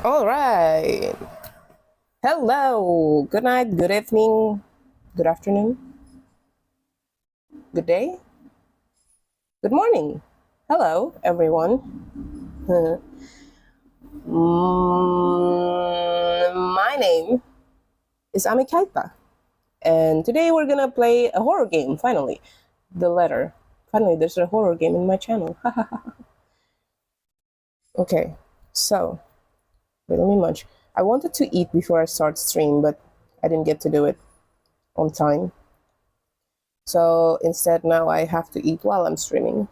All right. Hello. Good night, good evening, good afternoon, good day, good morning. Hello, everyone. My name is Ami Kaita, and today we're gonna play a horror game. Finally, the letter. Finally, there's a horror game in my channel. Okay, so wait, let me munch. I wanted to eat before I start stream, but I didn't get to do it on time. So instead, now I have to eat while I'm streaming.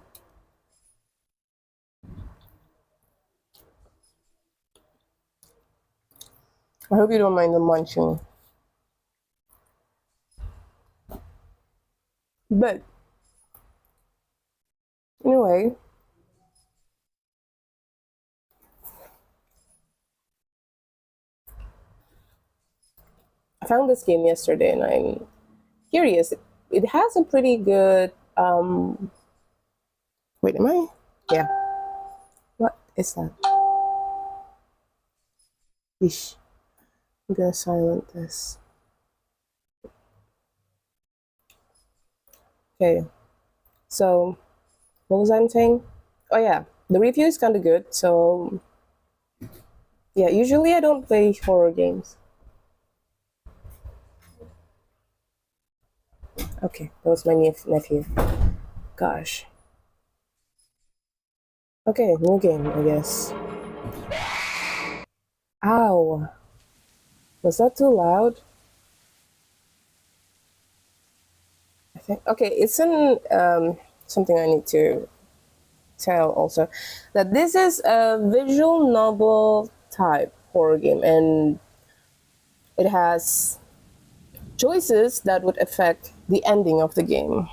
I hope you don't mind the munching. But anyway, I found this game yesterday and I'm curious. It has a pretty good. Wait, am I? Yeah. What is that? Ish. I'm gonna silent this. Okay. So, what was I saying? Oh, yeah. The review is kind of good. So, yeah, usually I don't play horror games. Okay, that was my nephew. Gosh. Okay, new game, I guess. Ow. Was that too loud? I think. Okay, it's an something I need to tell also that this is a visual novel type horror game, and it has choices that would affect the ending of the game,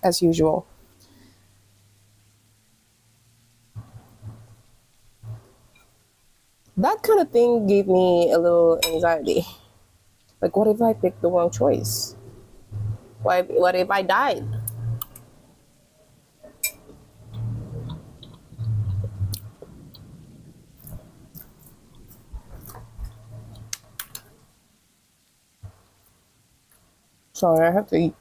as usual. That kind of thing gave me a little anxiety. Like, what if I picked the wrong choice? What if I died? Sorry, I have to eat.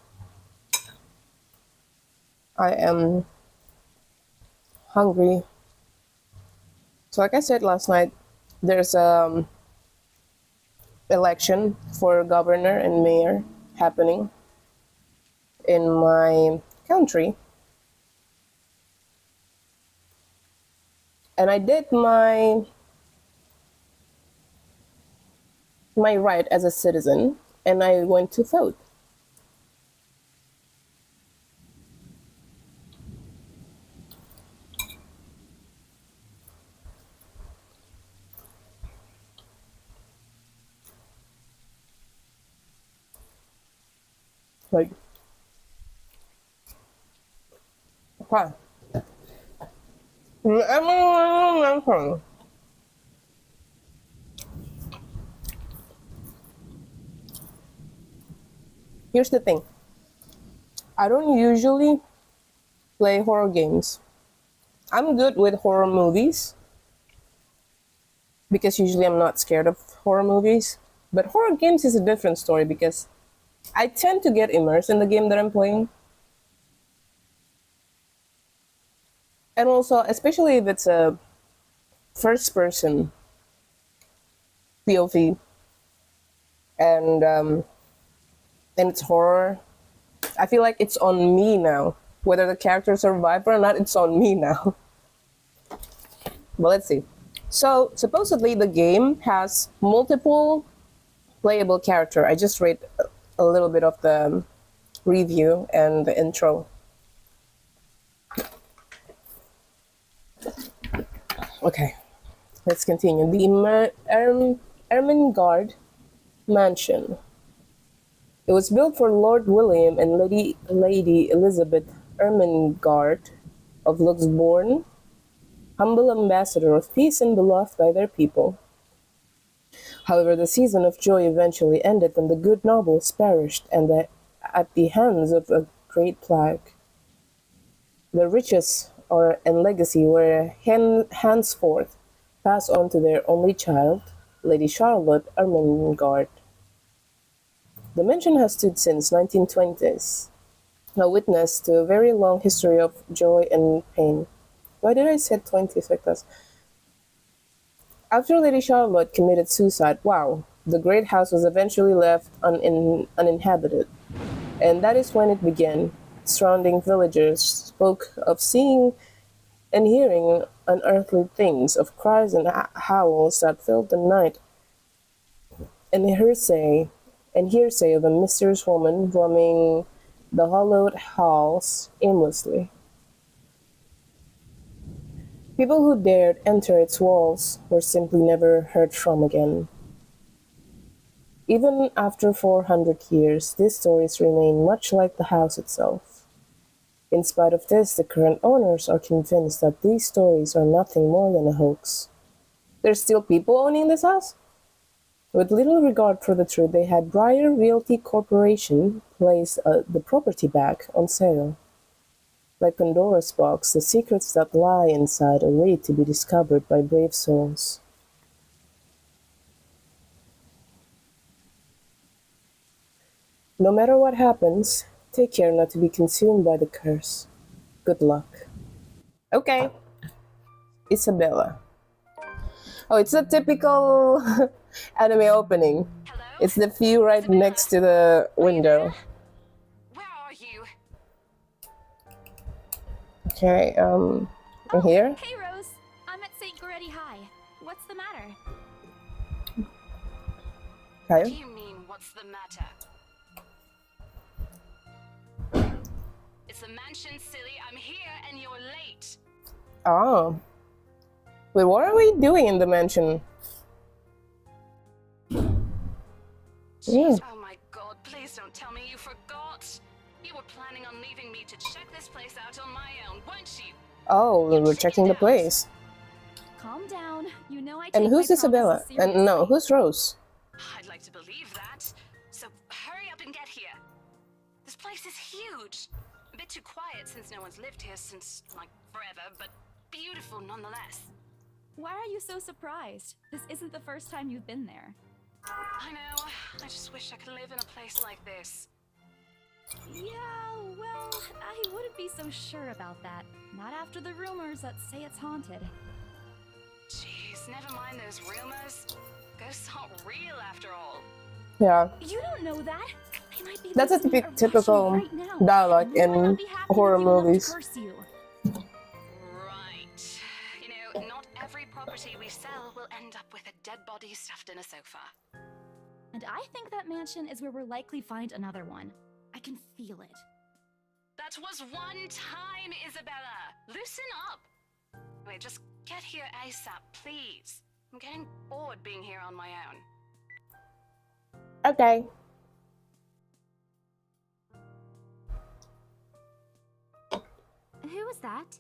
I am hungry. So, like I said last night, there's election for governor and mayor happening in my country, and I did my right as a citizen, and I went to vote. Like, huh. Here's the thing. I don't usually play horror games. I'm good with horror movies because usually I'm not scared of horror movies. But horror games is a different story because I tend to get immersed in the game that I'm playing. And also, especially if it's a first person POV and and it's horror, I feel like it's on me now. Whether the character survive or not, it's on me now. But let's see. So supposedly the game has multiple playable character. I just read a little bit of the review and the intro. Okay, let's continue. The Ermengarde Mansion. It was built for Lord William and Lady Elizabeth Ermengarde of Luxbourne, humble ambassador of peace and beloved by their people. However, the season of joy eventually ended when the good nobles perished at the hands of a great plague. The riches and legacy were henceforth passed on to their only child, Lady Charlotte Ermengarde. The mansion has stood since 1920s, a witness to a very long history of joy and pain. Why did I say 20s like this? After Lady Charlotte committed suicide, wow, the great house was eventually left uninhabited, and that is when it began. Surrounding villagers spoke of seeing and hearing unearthly things, of cries and howls that filled the night, and hearsay of a mysterious woman roaming the hollowed halls aimlessly. People who dared enter its walls were simply never heard from again. Even after 400 years, these stories remain much like the house itself. In spite of this, the current owners are convinced that these stories are nothing more than a hoax. There's still people owning this house? With little regard for the truth, they had Briar Realty Corporation place the property back on sale. Like Pandora's box, the secrets that lie inside await to be discovered by brave souls. No matter what happens, take care not to be consumed by the curse. Good luck. Okay, Isabella. Oh, it's a typical anime opening. Hello? It's the view right next to the window. Where are you? Okay, I'm here. Hey, Rose. I'm at St. Goretti High. What's the matter? What Okay. do you mean, what's the matter? It's the mansion, silly. I'm here and you're late. Oh. Wait, what are we doing in the mansion? Jeez, oh my god, please don't tell me you forgot. You were planning on leaving me to check this place out on my own, weren't you? Oh, we're checking the place. Calm down. You know I take And who's my Isabella? promises And no, seriously. who's Rose? I'd like to believe that. So hurry up and get here. This place is huge. A bit too quiet since no one's lived here since, like, forever, but beautiful nonetheless. Why are you so surprised? This isn't the first time you've been there. I know. I just wish I could live in a place like this. Yeah, well, I wouldn't be so sure about that. Not after the rumors that say it's haunted. Jeez, never mind those rumors. Ghosts aren't real after all. Yeah, You don't know that. They might be that's a listening or typical watching right now. dialogue And they might in not be happy horror with you enough to movies. curse you. Right. You know, not every property we sell will end up with a dead body stuffed in a sofa. And I think that mansion is where we'll likely find another one. I can feel it. That was one time, Isabella. Loosen up. Wait, just get here ASAP, please. I'm getting bored being here on my own. Okay. Who was that?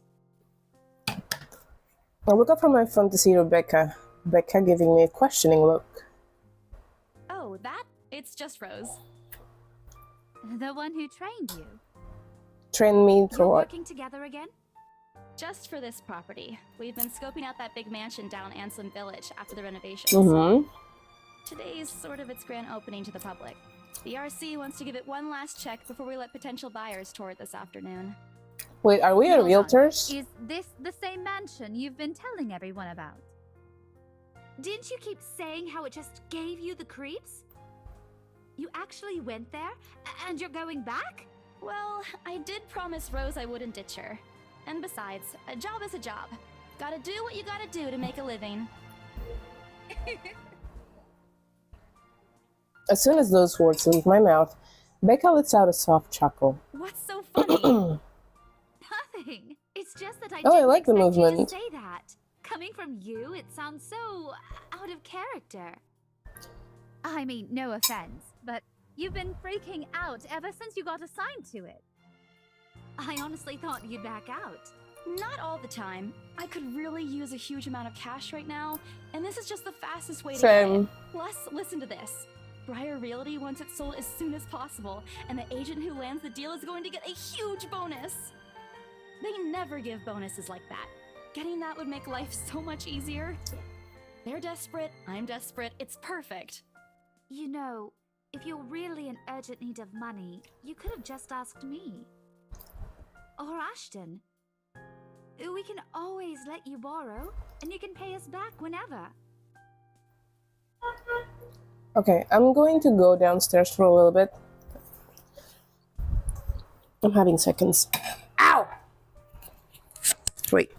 I look up from my phone to see Rebecca. Rebecca giving me a questioning look. Oh, that? It's just Rose. The one who trained you. Train me for You're what? working together again? Just for this property. We've been scoping out that big mansion down Anselm Village after the renovations. Mm-hmm. Today's sort of its grand opening to the public. The RC wants to give it one last check before we let potential buyers tour it this afternoon. Wait, are we Hold on. realtors? Is this the same mansion you've been telling everyone about? Didn't you keep saying how it just gave you the creeps? You actually went there? And you're going back? Well, I did promise Rose I wouldn't ditch her. And besides, a job is a job. Gotta do what you gotta do to make a living. As soon as those words leave my mouth, Becca lets out a soft chuckle. What's so funny? Nothing. It's just that I Oh, I didn't like the expect you movement. to say that. Coming from you, it sounds so out of character. I mean, no offense, but you've been freaking out ever since you got assigned to it. I honestly thought you'd back out. Not all the time. I could really use a huge amount of cash right now, and this is just the fastest way to get Same. it. Plus, listen to this. Briar Realty wants it sold as soon as possible, and the agent who lands the deal is going to get a huge bonus. They never give bonuses like that. Getting that would make life so much easier. They're desperate, I'm desperate, it's perfect. You know, if you're really in urgent need of money, you could have just asked me. Or Ashton. We can always let you borrow, and you can pay us back whenever. Okay, I'm going to go downstairs for a little bit. I'm having seconds. Ow! Wait.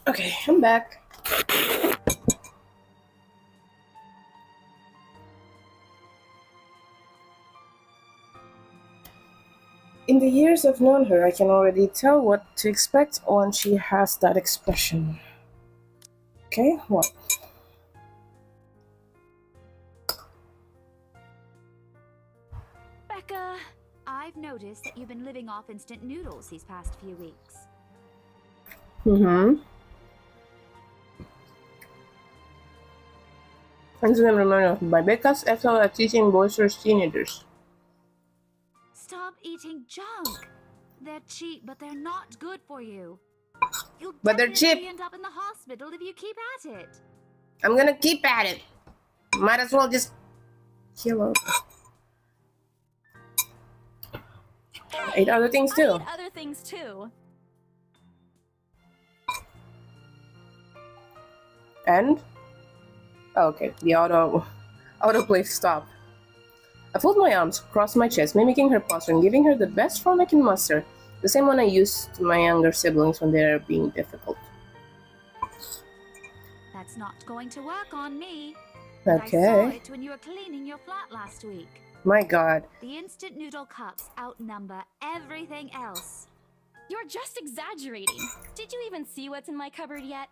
Okay, I'm back. In the years I've known her, I can already tell what to expect when she has that expression. Okay, what? Becca, I've noticed that you've been living off instant noodles these past few weeks. Mm-hmm. Incident reminder by Becca's excellent at teaching boisterous teenagers. Stop eating junk. They're cheap, but they're not good for you. You'll But they're definitely cheap. end up in the hospital if you keep at it. I'm gonna keep at it. Might as well just kill her. I ate other things I too. eat other things too. And? Oh, okay, the autoplay stopped. I folded my arms across my chest, mimicking her posture and giving her the best frown I can muster. The same one I used to my younger siblings when they're being difficult. That's not going to work on me. I saw Okay. it when you were cleaning your flat last week. My god. The instant noodle cups outnumber everything else. You're just exaggerating. Did you even see what's in my cupboard yet?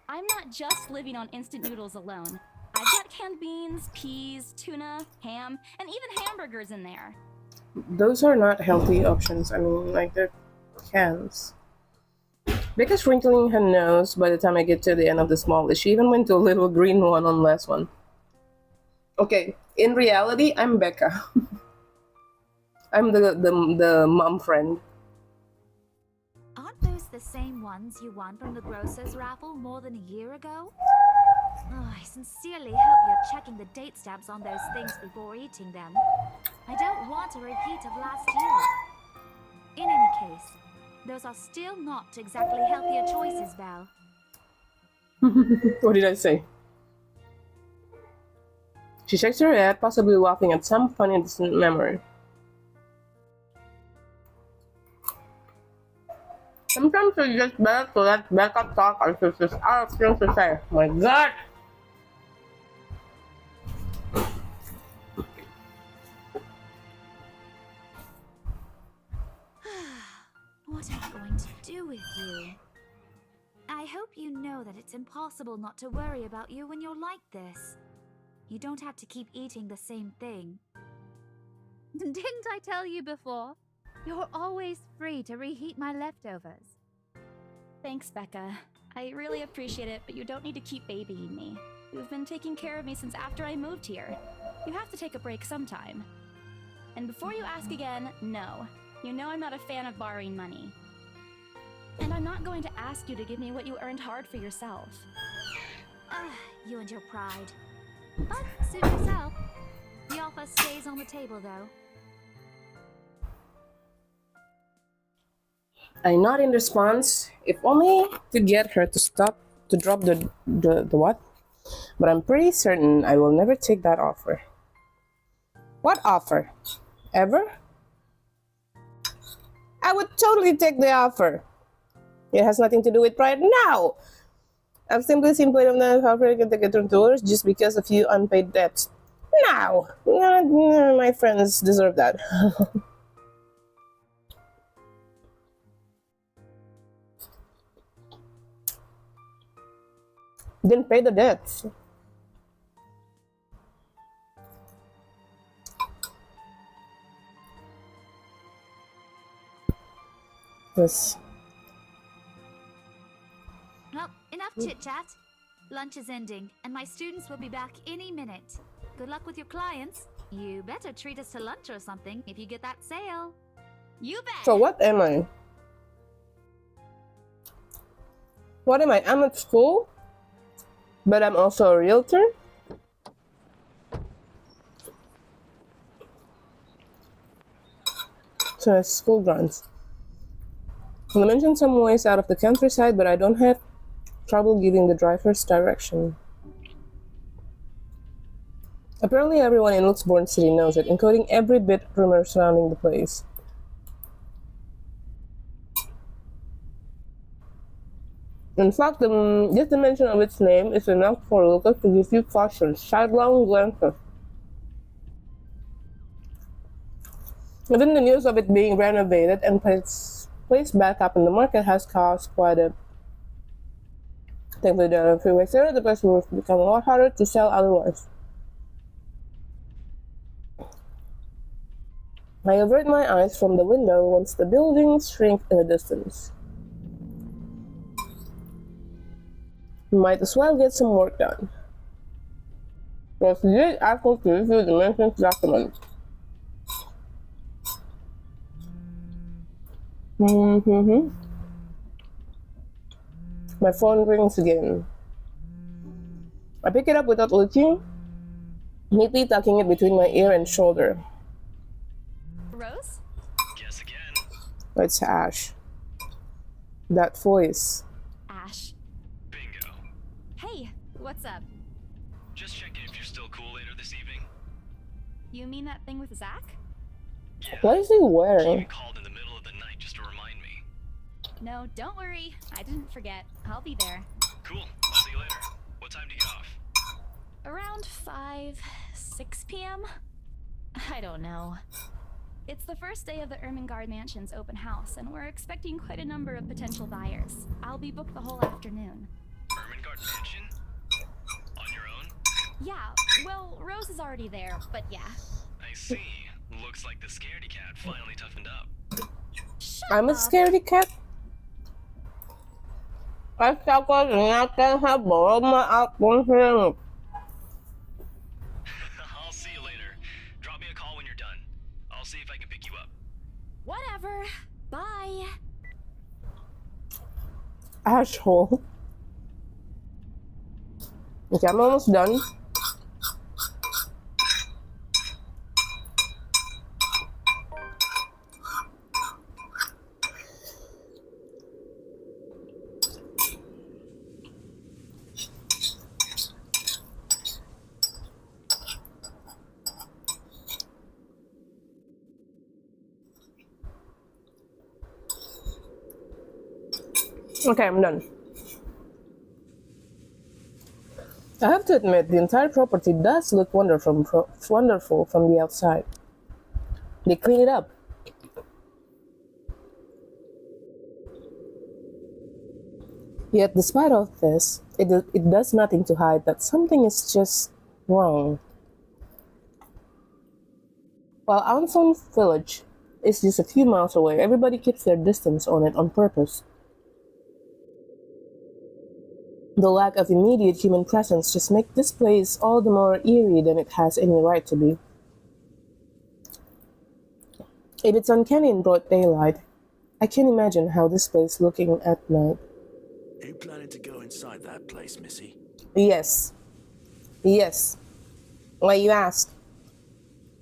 I'm not just living on instant noodles alone. I've got canned beans, peas, tuna, ham, and even hamburgers in there. Those are not healthy options. I mean, like, they're cans. Becca's wrinkling her nose by the time I get to the end of the small list. She even went to a little green one on last one. Okay, in reality, I'm Becca. I'm the mom friend. Aren't those the same ones you won from the grocer's raffle more than a year ago? Oh, I sincerely hope you're checking the date stamps on those things before eating them. I don't want a repeat of last year. In any case, those are still not exactly healthier choices, Belle. What did I say? She shakes her head, possibly laughing at some funny distant memory. Sometimes it's just better to let Becca talk as if she's out of things to say. My God! What am I going to do with you? I hope you know that it's impossible not to worry about you when you're like this. You don't have to keep eating the same thing. Didn't I tell you before? You're always free to reheat my leftovers. Thanks, Becca. I really appreciate it, but you don't need to keep babying me. You've been taking care of me since after I moved here. You have to take a break sometime. And before you ask again, no. You know I'm not a fan of borrowing money. And I'm not going to ask you to give me what you earned hard for yourself. You and your pride. But suit yourself. The offer stays on the table, though. I nod in response, if only to get her to stop to drop the what? But I'm pretty certain I will never take that offer. What offer? Ever? I would totally take the offer. It has nothing to do with pride now. I've simply seen plenty of non-corporate get the doors just because of few unpaid debts. Now, my friends deserve that. Didn't pay the debts. Yes. Well, enough chit-chat. Lunch is ending, and my students will be back any minute. Good luck with your clients. You better treat us to lunch or something if you get that sale. You bet! So what am I? What am I? I'm at school, but I'm also a realtor. So it's school grants. I mentioned some ways out of the countryside, but I don't have trouble giving the drivers direction. Apparently everyone in Luxborn City knows it, including every bit rumor surrounding the place. In fact, just the mention of its name is enough for locals to give you caution, sidelong glances. Even the news of it being renovated and placed back up in the market has caused quite a... Thankfully, there are a few weeks later, the place will become a lot harder to sell otherwise. I avert my eyes from the window once the buildings shrink in the distance. Might as well get some work done. Proceed after to review the mentioned document. My phone rings again. I pick it up without looking, neatly tucking it between my ear and shoulder. Rose? Guess again. It's Ash. That voice. Ash. Bingo. Hey, what's up? Just checking if you're still cool later this evening. You mean that thing with Zach? Yeah. What is he He wearing? called in the middle of the night just to remind me. No, don't worry. I didn't forget. I'll be there. Cool. I'll see you later. What time do you get off? Around 6 p.m.? I don't know. It's the first day of the Ermengarde Mansion's open house, and we're expecting quite a number of potential buyers. I'll be booked the whole afternoon. Ermengarde Mansion? On your own? Yeah, well, Rose is already there, but yeah. I see. Looks like the scaredy cat finally toughened up. Shut I'm a up. scaredy cat. I have borrowed my app from him. I'll see you later. Drop me a call when you're done. I'll see if I can pick you up. Whatever. Bye. Asshole. Okay, I'm almost done. Okay, I'm done. I have to admit, the entire property does look wonderful from the outside. They clean it up. Yet, despite all this, it does nothing to hide that something is just wrong. While Anson Village is just a few miles away, everybody keeps their distance on it on purpose. The lack of immediate human presence just makes this place all the more eerie than it has any right to be. If it's uncanny in broad daylight, I can't imagine how this place looking at night. Are you planning to go inside that place, Missy? Yes. Yes. Why you ask?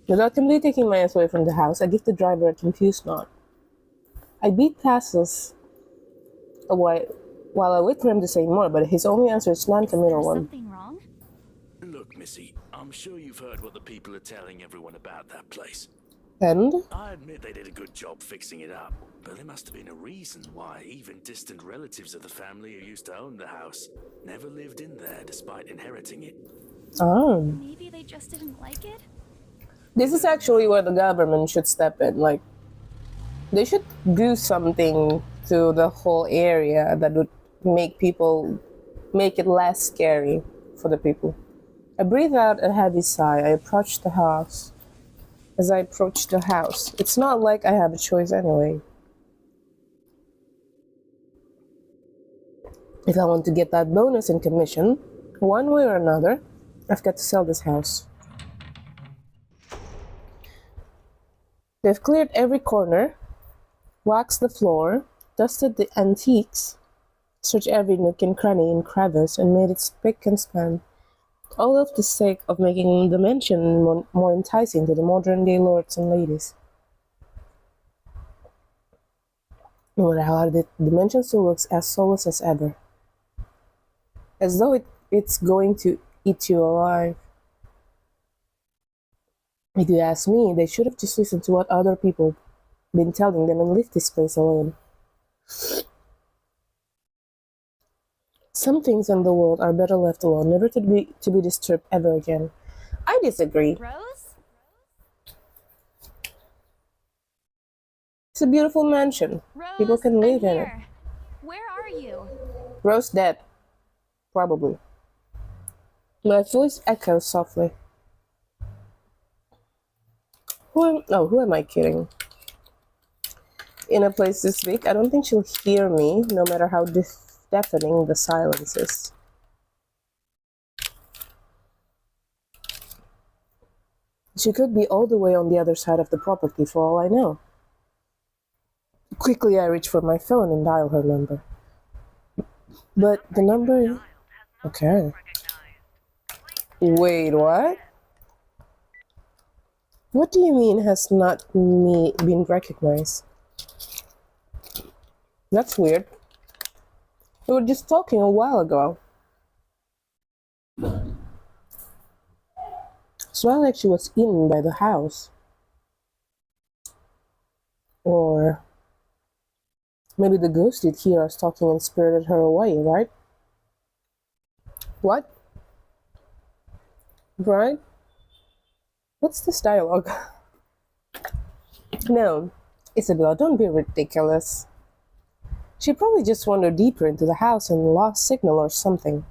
Without completely taking my eyes away from the house, I give the driver a confused nod. I beat passes while I wait for him to say more, but his only answer is non-committal one. Something wrong? Look, Missy, I'm sure you've heard what the people are telling everyone about that place. And? I admit they did a good job fixing it up, but there must have been a reason why even distant relatives of the family who used to own the house never lived in there despite inheriting it. Oh. Maybe they just didn't like it? This is actually where the government should step in. Like, they should do something to the whole area that would make it less scary for the people. I breathe out a heavy sigh. I approach the house. As I approach the house, it's not like I have a choice anyway. If I want to get that bonus in commission, one way or another, I've got to sell this house. They've cleared every corner, waxed the floor, dusted the antiques, searched every nook and cranny and crevice, and made it spick and span. All of the sake of making the mansion more enticing to the modern-day lords and ladies. No matter how hard the mansion still looks as soulless as ever. As though it's going to eat you alive. If you ask me, they should have just listened to what other people been telling them and left this place alone. Some things in the world are better left alone, never to be disturbed ever again. I disagree. Rose? It's a beautiful mansion. Rose, People can live I'm in it. here. Where are you? Rose dead. Probably. My voice echoes softly. Who am I kidding? In a place this big, I don't think she'll hear me, no matter how deafening the silence is. She could be all the way on the other side of the property for all I know. Quickly, I reach for my phone and dial her number. But the number... Okay. Wait, what? What do you mean has not been recognized? That's weird. We were just talking a while ago. It's not like she was in by the house. Or maybe the ghost did hear us talking and spirited her away, right? What? Right? What's this dialogue? No, Isabel, don't be ridiculous. She probably just wandered deeper into the house and lost signal or something.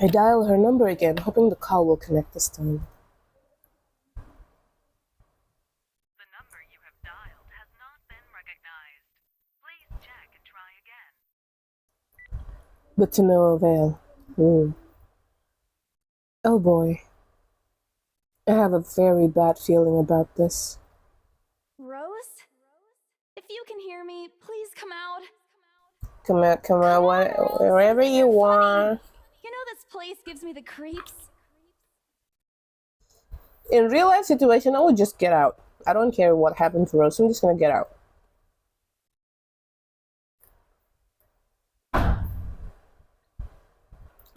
I dial her number again, hoping the call will connect this time. The number you have dialed has not been recognized. Please check and try again. But to no avail. Oh boy. I have a very bad feeling about this. Rose? If you can hear me, please come out. Come out, wherever you are. You know this place gives me the creeps. In real life situation, I would just get out. I don't care what happened to Rose, I'm just gonna get out.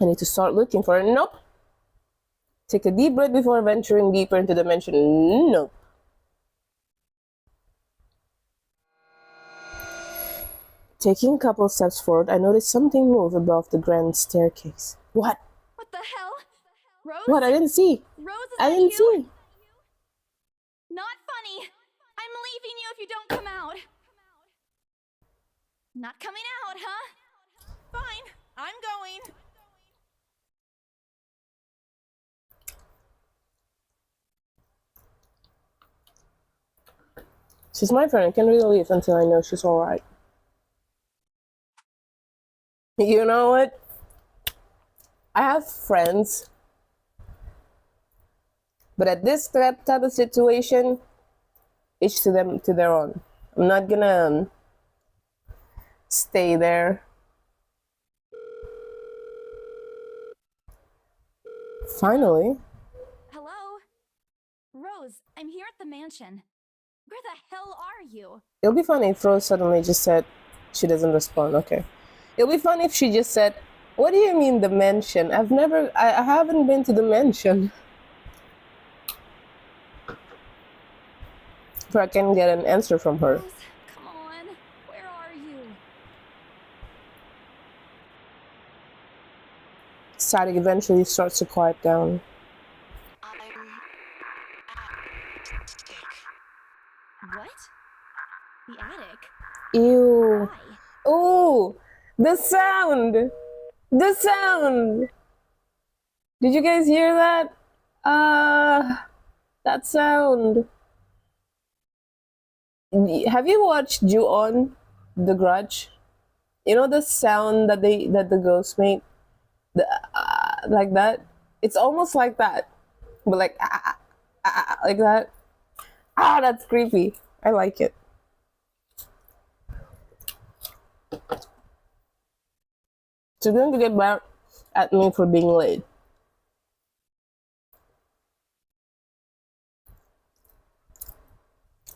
I need to start looking for her. Nope. Take a deep breath before venturing deeper into the mansion. Nope. Taking a couple steps forward, I noticed something move above the grand staircase. What? What the hell? Rose? What? I didn't see. Rose, is I that didn't you? see. Not funny. I'm leaving you if you don't come out. Not coming out, huh? Fine, I'm going. She's my friend. I can't really leave until I know she's alright. You know what? I have friends, but at this type of situation, each to them to their own. I'm not gonna stay there. Finally, Hello? Rose, I'm here at the mansion. Where the hell are you? it'll be funny if Rose suddenly just said she doesn't respond. Okay. It'll be funny if she just said, "What do you mean the mansion? I haven't been to the mansion." If I can get an answer from her. Rose, come on. Where are you? Static eventually starts to quiet down. What? The attic? Ew. Why? Oh, the sound! The sound! Did you guys hear that? That sound. Have you watched Ju-on, The Grudge? You know the sound that the ghosts make, like that. It's almost like that, but like like that. That's creepy. I like it. She's going to get back at me for being late.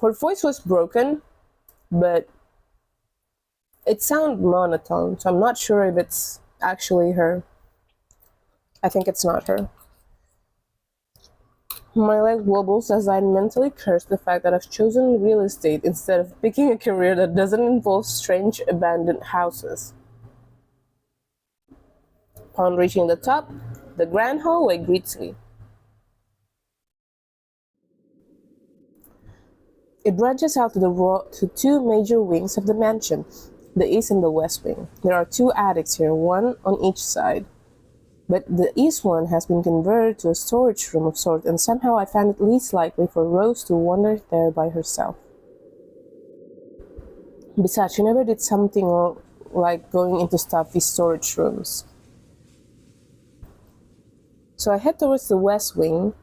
Her voice was broken, but it sounded monotone, so I'm not sure if it's actually her. I think it's not her. My leg wobbles as I mentally curse the fact that I've chosen real estate instead of picking a career that doesn't involve strange abandoned houses. Upon reaching the top, the grand hallway greets me. It branches out to two major wings of the mansion, the east and the west wing. There are two attics here, one on each side. But the east one has been converted to a storage room of sorts, and somehow I find it least likely for Rose to wander there by herself. Besides, she never did something like going into stuffy storage rooms. So I head towards the west wing,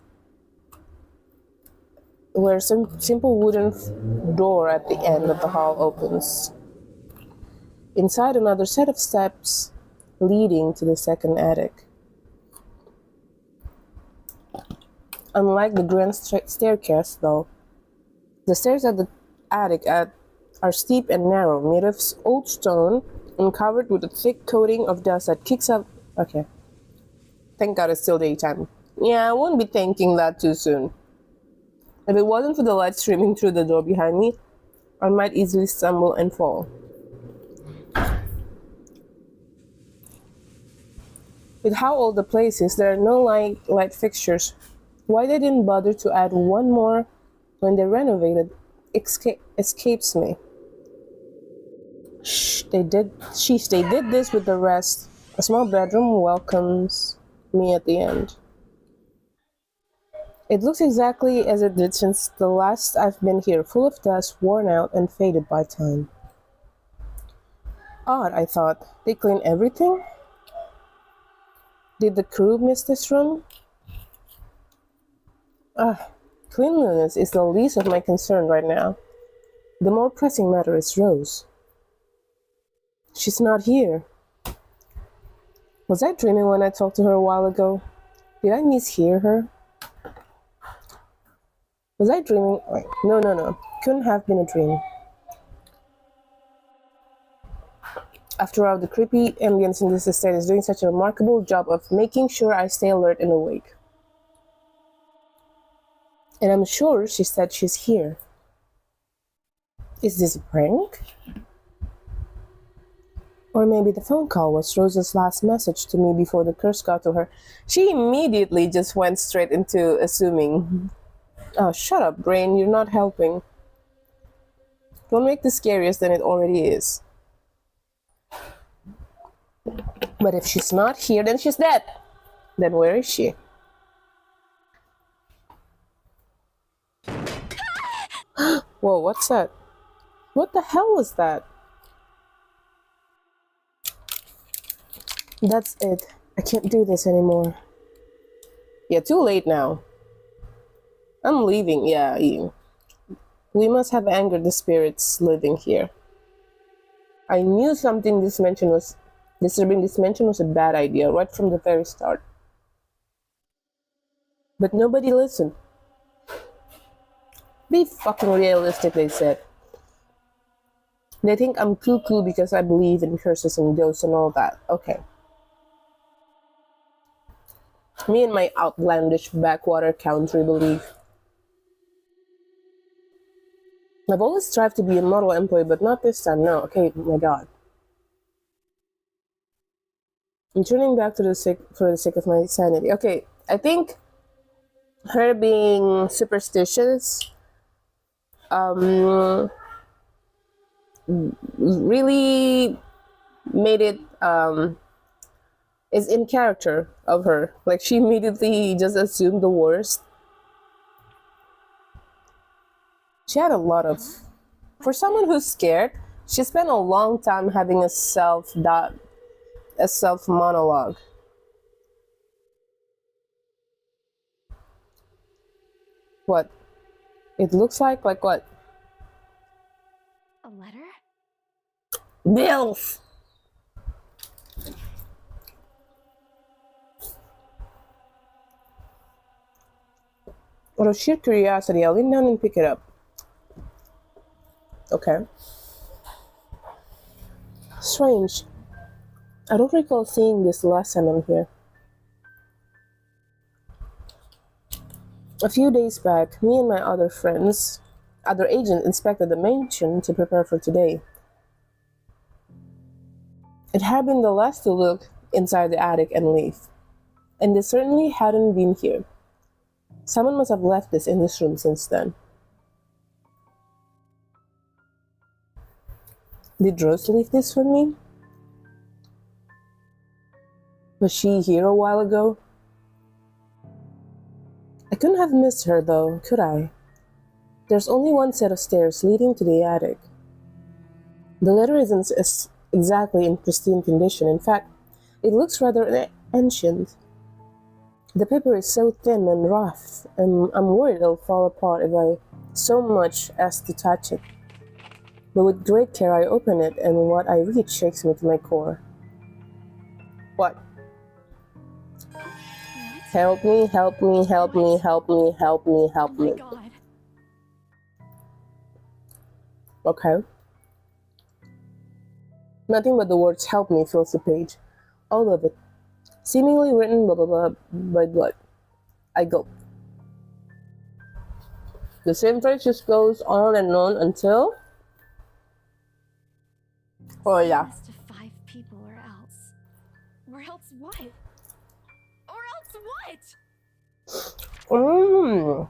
where some simple wooden door at the end of the hall opens. Inside, another set of steps leading to the second attic. Unlike the grand staircase, though, the stairs at the attic are steep and narrow, made of old stone and covered with a thick coating of dust that kicks up. Okay. Thank God it's still daytime. Yeah, I won't be thanking that too soon. If it wasn't for the light streaming through the door behind me, I might easily stumble and fall. With how old the place is, there are no light fixtures. Why they didn't bother to add one more when they renovated escapes me. They did this with the rest. A small bedroom welcomes me at the end. It looks exactly as it did since the last I've been here, full of dust, worn out, and faded by time. Odd, I thought. They clean everything? Did the crew miss this room? Cleanliness is the least of my concern right now. The more pressing matter is Rose. She's not here. Was I dreaming when I talked to her a while ago? Did I mishear her? Was I dreaming? Wait, no. Couldn't have been a dream. After all, the creepy ambience in this estate is doing such a remarkable job of making sure I stay alert and awake. And I'm sure she said she's here. Is this a prank? Or maybe the phone call was Rose's last message to me before the curse got to her. She immediately just went straight into assuming. Oh, shut up, brain. You're not helping. Don't make this scarier than it already is. But if she's not here, then she's dead. Then where is she? Whoa, what's that? What the hell was that? That's it. I can't do this anymore. Yeah, too late now. I'm leaving. Yeah, we must have angered the spirits living here. I knew disturbing this mention was a bad idea right from the very start. But nobody listened. Be fucking realistic, they said. They think I'm cuckoo because I believe in curses and ghosts and all that. Okay. Me and my outlandish backwater country belief. I've always strived to be a model employee, but not this time. No, okay, my god. I'm turning back to for the sake of my sanity. Okay, I think her being superstitious really made it is in character of her. Like, she immediately just assumed the worst. She had a lot of, for someone who's scared, she spent a long time having a self monologue. What? It looks like what? A letter? Bills! Out of sheer curiosity, I lean down and pick it up. Okay. Strange. I don't recall seeing this last time I'm here. A few days back, me and my other agents inspected the mansion to prepare for today. It had been the last to look inside the attic and leave, and they certainly hadn't been here. Someone must have left this in this room since then. Did Rose leave this for me? Was she here a while ago? I couldn't have missed her though, could I? There's only one set of stairs leading to the attic. The letter isn't exactly in pristine condition. In fact, it looks rather ancient. The paper is so thin and rough, and I'm worried it'll fall apart if I so much as to touch it. But with great care I open it, and what I read shakes me to my core. What? Help me, help me, help me, help me, help me, help me. Oh my god. Okay. Nothing but the words help me fills the page. All of it. Seemingly written blah blah blah by blood. I gulp. The same phrase just goes on and on until... Oh yeah. Best of 5 people or else. Or else what? Or else what? Mmm.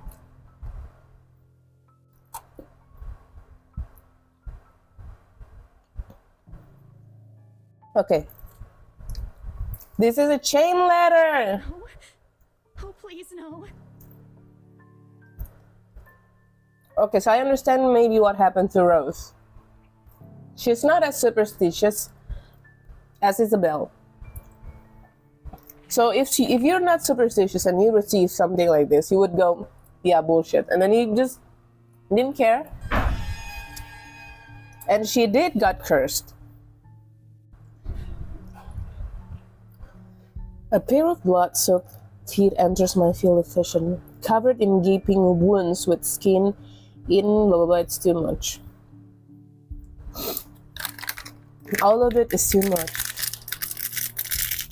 Okay. This is a chain letter. No. Oh, please, no. Okay, so I understand maybe what happened to Rose. She's not as superstitious as Isabel. So if you're not superstitious and you receive something like this, you would go, yeah, bullshit. And then you just didn't care. And she got cursed. A pair of blood-soaked feet enters my field of vision, covered in gaping wounds with skin in blah blah blah. It's too much. All of it is too much.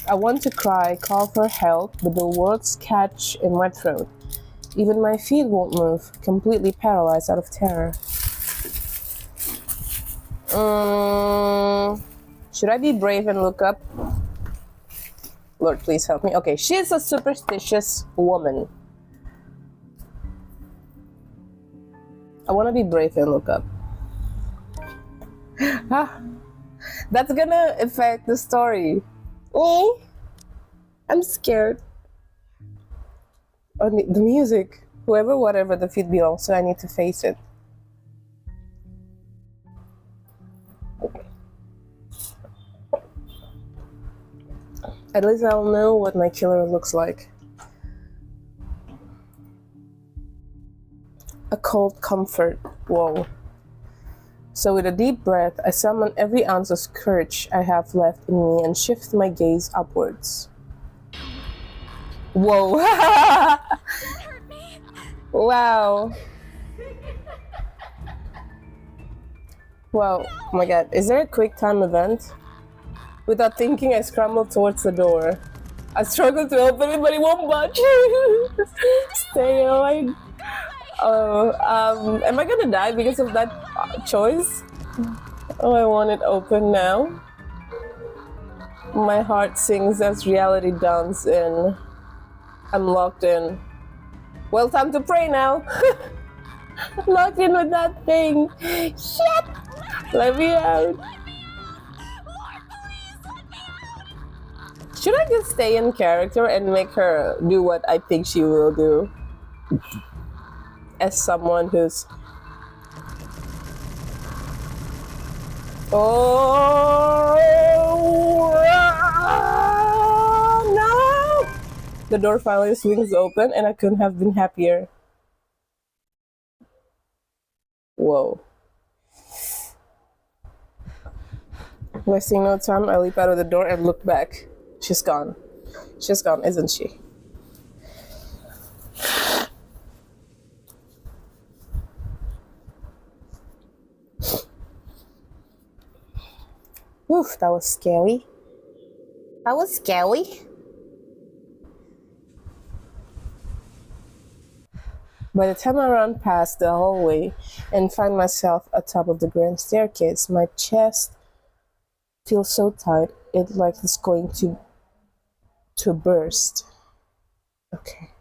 I want to cry, call for help, but the words catch in my throat. Even my feet won't move, completely paralyzed out of terror. Should I be brave and look up? Lord, please help me. Okay, she's a superstitious woman. I want to be brave and look up. That's gonna affect the story. I'm scared. Oh, the music. Whoever, whatever the feet belongs to, I need to face it. At least I'll know what my killer looks like. A cold comfort. Whoa. So with a deep breath, I summon every ounce of courage I have left in me and shift my gaze upwards. Whoa. Wow. Wow. Oh my god. Is there a quick time event? Without thinking, I scrambled towards the door. I struggled to open it, but it won't budge. Stay away. Am I gonna die because of that choice? Oh, I want it open now. My heart sings as reality dawns in. I'm locked in. Well, time to pray now. Locked in with that thing. Shit! Let me out. Should I just stay in character and make her do what I think she will do? As someone who's... Oh, no! The door finally swings open and I couldn't have been happier. Whoa. Wasting no time, I leap out of the door and look back. She's gone. She's gone, isn't she? Oof, that was scary. That was scary. By the time I run past the hallway and find myself atop of the grand staircase, my chest feels so tight, it like it's going to burst. Okay.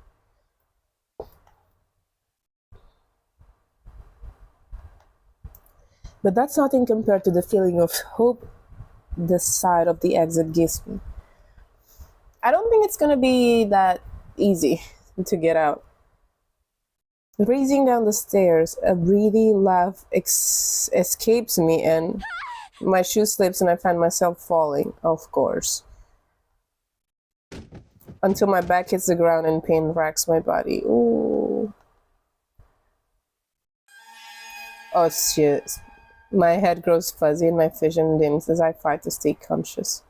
But that's nothing compared to the feeling of hope this side of the exit gives me. I don't think it's gonna be that easy to get out. Racing down the stairs, a breathy laugh escapes me and my shoe slips and I find myself falling, of course. Until my back hits the ground and pain racks my body. Ooh. Oh shit. My head grows fuzzy and my vision dims as I fight to stay conscious.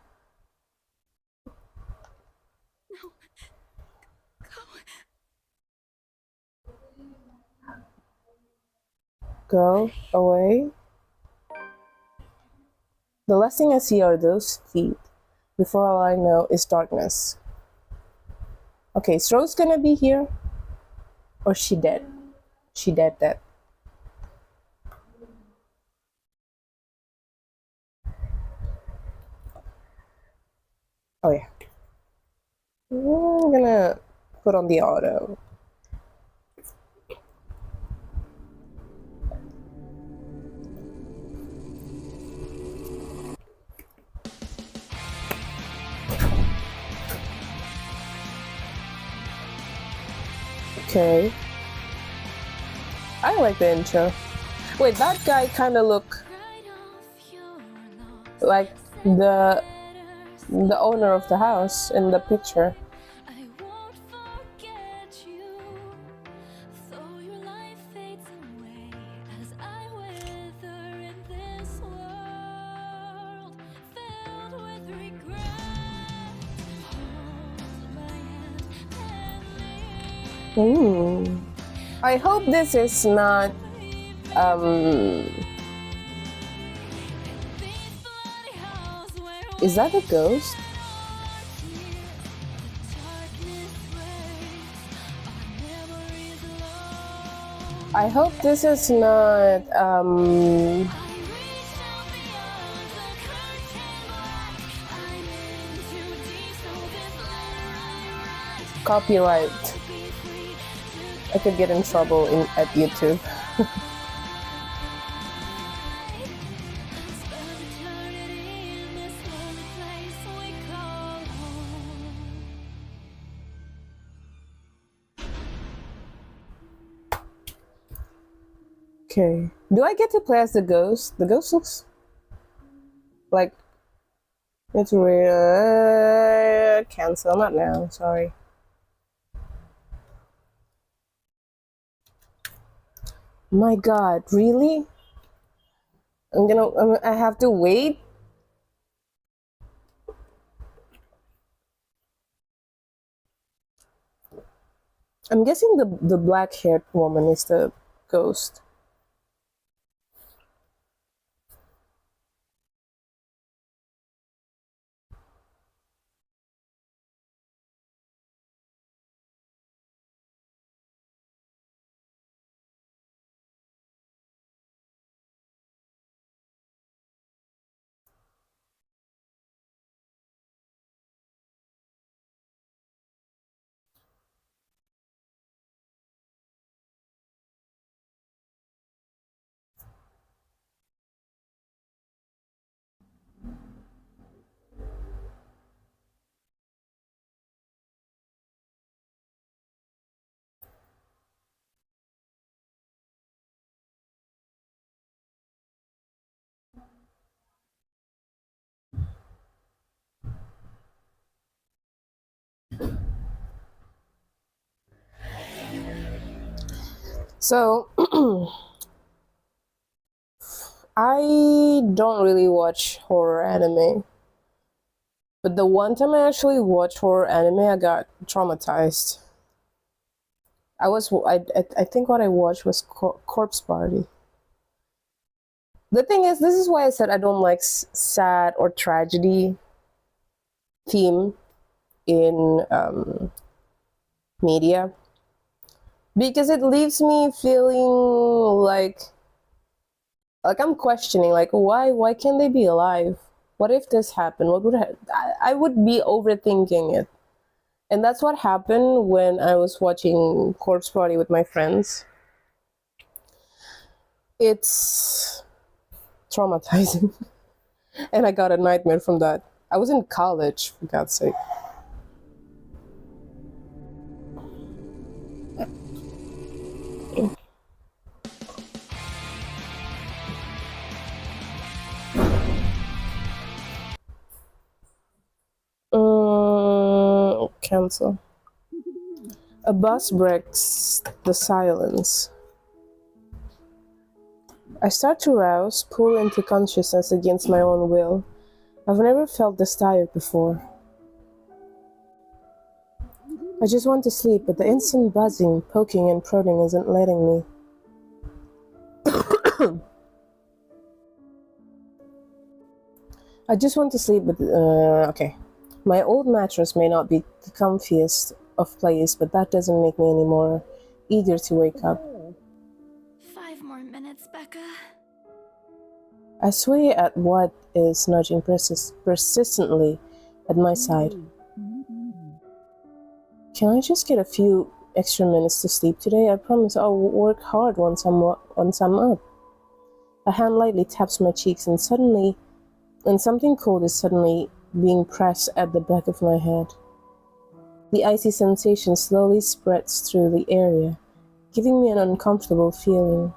Go away. The last thing I see are those feet. Before all I know is darkness. Okay, is Rose gonna be here? Or she dead? She dead. Oh yeah. I'm gonna put on the auto. Okay. I like the intro. Wait, that guy kind of look like the owner of the house in the picture. I hope this is not is that a ghost? I hope this is not Copyright. I could get in trouble at YouTube. Okay. Do I get to play as the ghost? The ghost looks like it's real. Cancel. Not now. Sorry. My God, really? I have to wait? I'm guessing the black-haired woman is the ghost. So, I don't really watch horror anime. But the one time I actually watched horror anime, I got traumatized. I think what I watched was Corpse Party. The thing is, this is why I said I don't like sad or tragedy theme in media. Because it leaves me feeling like I'm questioning, like, why can't they be alive? What if this happened? What would I would be overthinking it. And that's what happened when I was watching Corpse Party with my friends. It's traumatizing. And I got a nightmare from that. I was in college, for God's sake. Cancel. A bus breaks the silence. I start to rouse, pull into consciousness against my own will. I've never felt this tired before. I just want to sleep, but the instant buzzing, poking, and prodding isn't letting me. I just want to sleep, but okay. My old mattress may not be the comfiest of place, but that doesn't make me any more eager to wake up. 5 more minutes, Becca. I sway at what is nudging persistently at my side. Can I just get a few extra minutes to sleep today? I promise I'll work hard once I'm up. A hand lightly taps my cheeks and something cold is suddenly being pressed at the back of my head. The icy sensation slowly spreads through the area, giving me an uncomfortable feeling.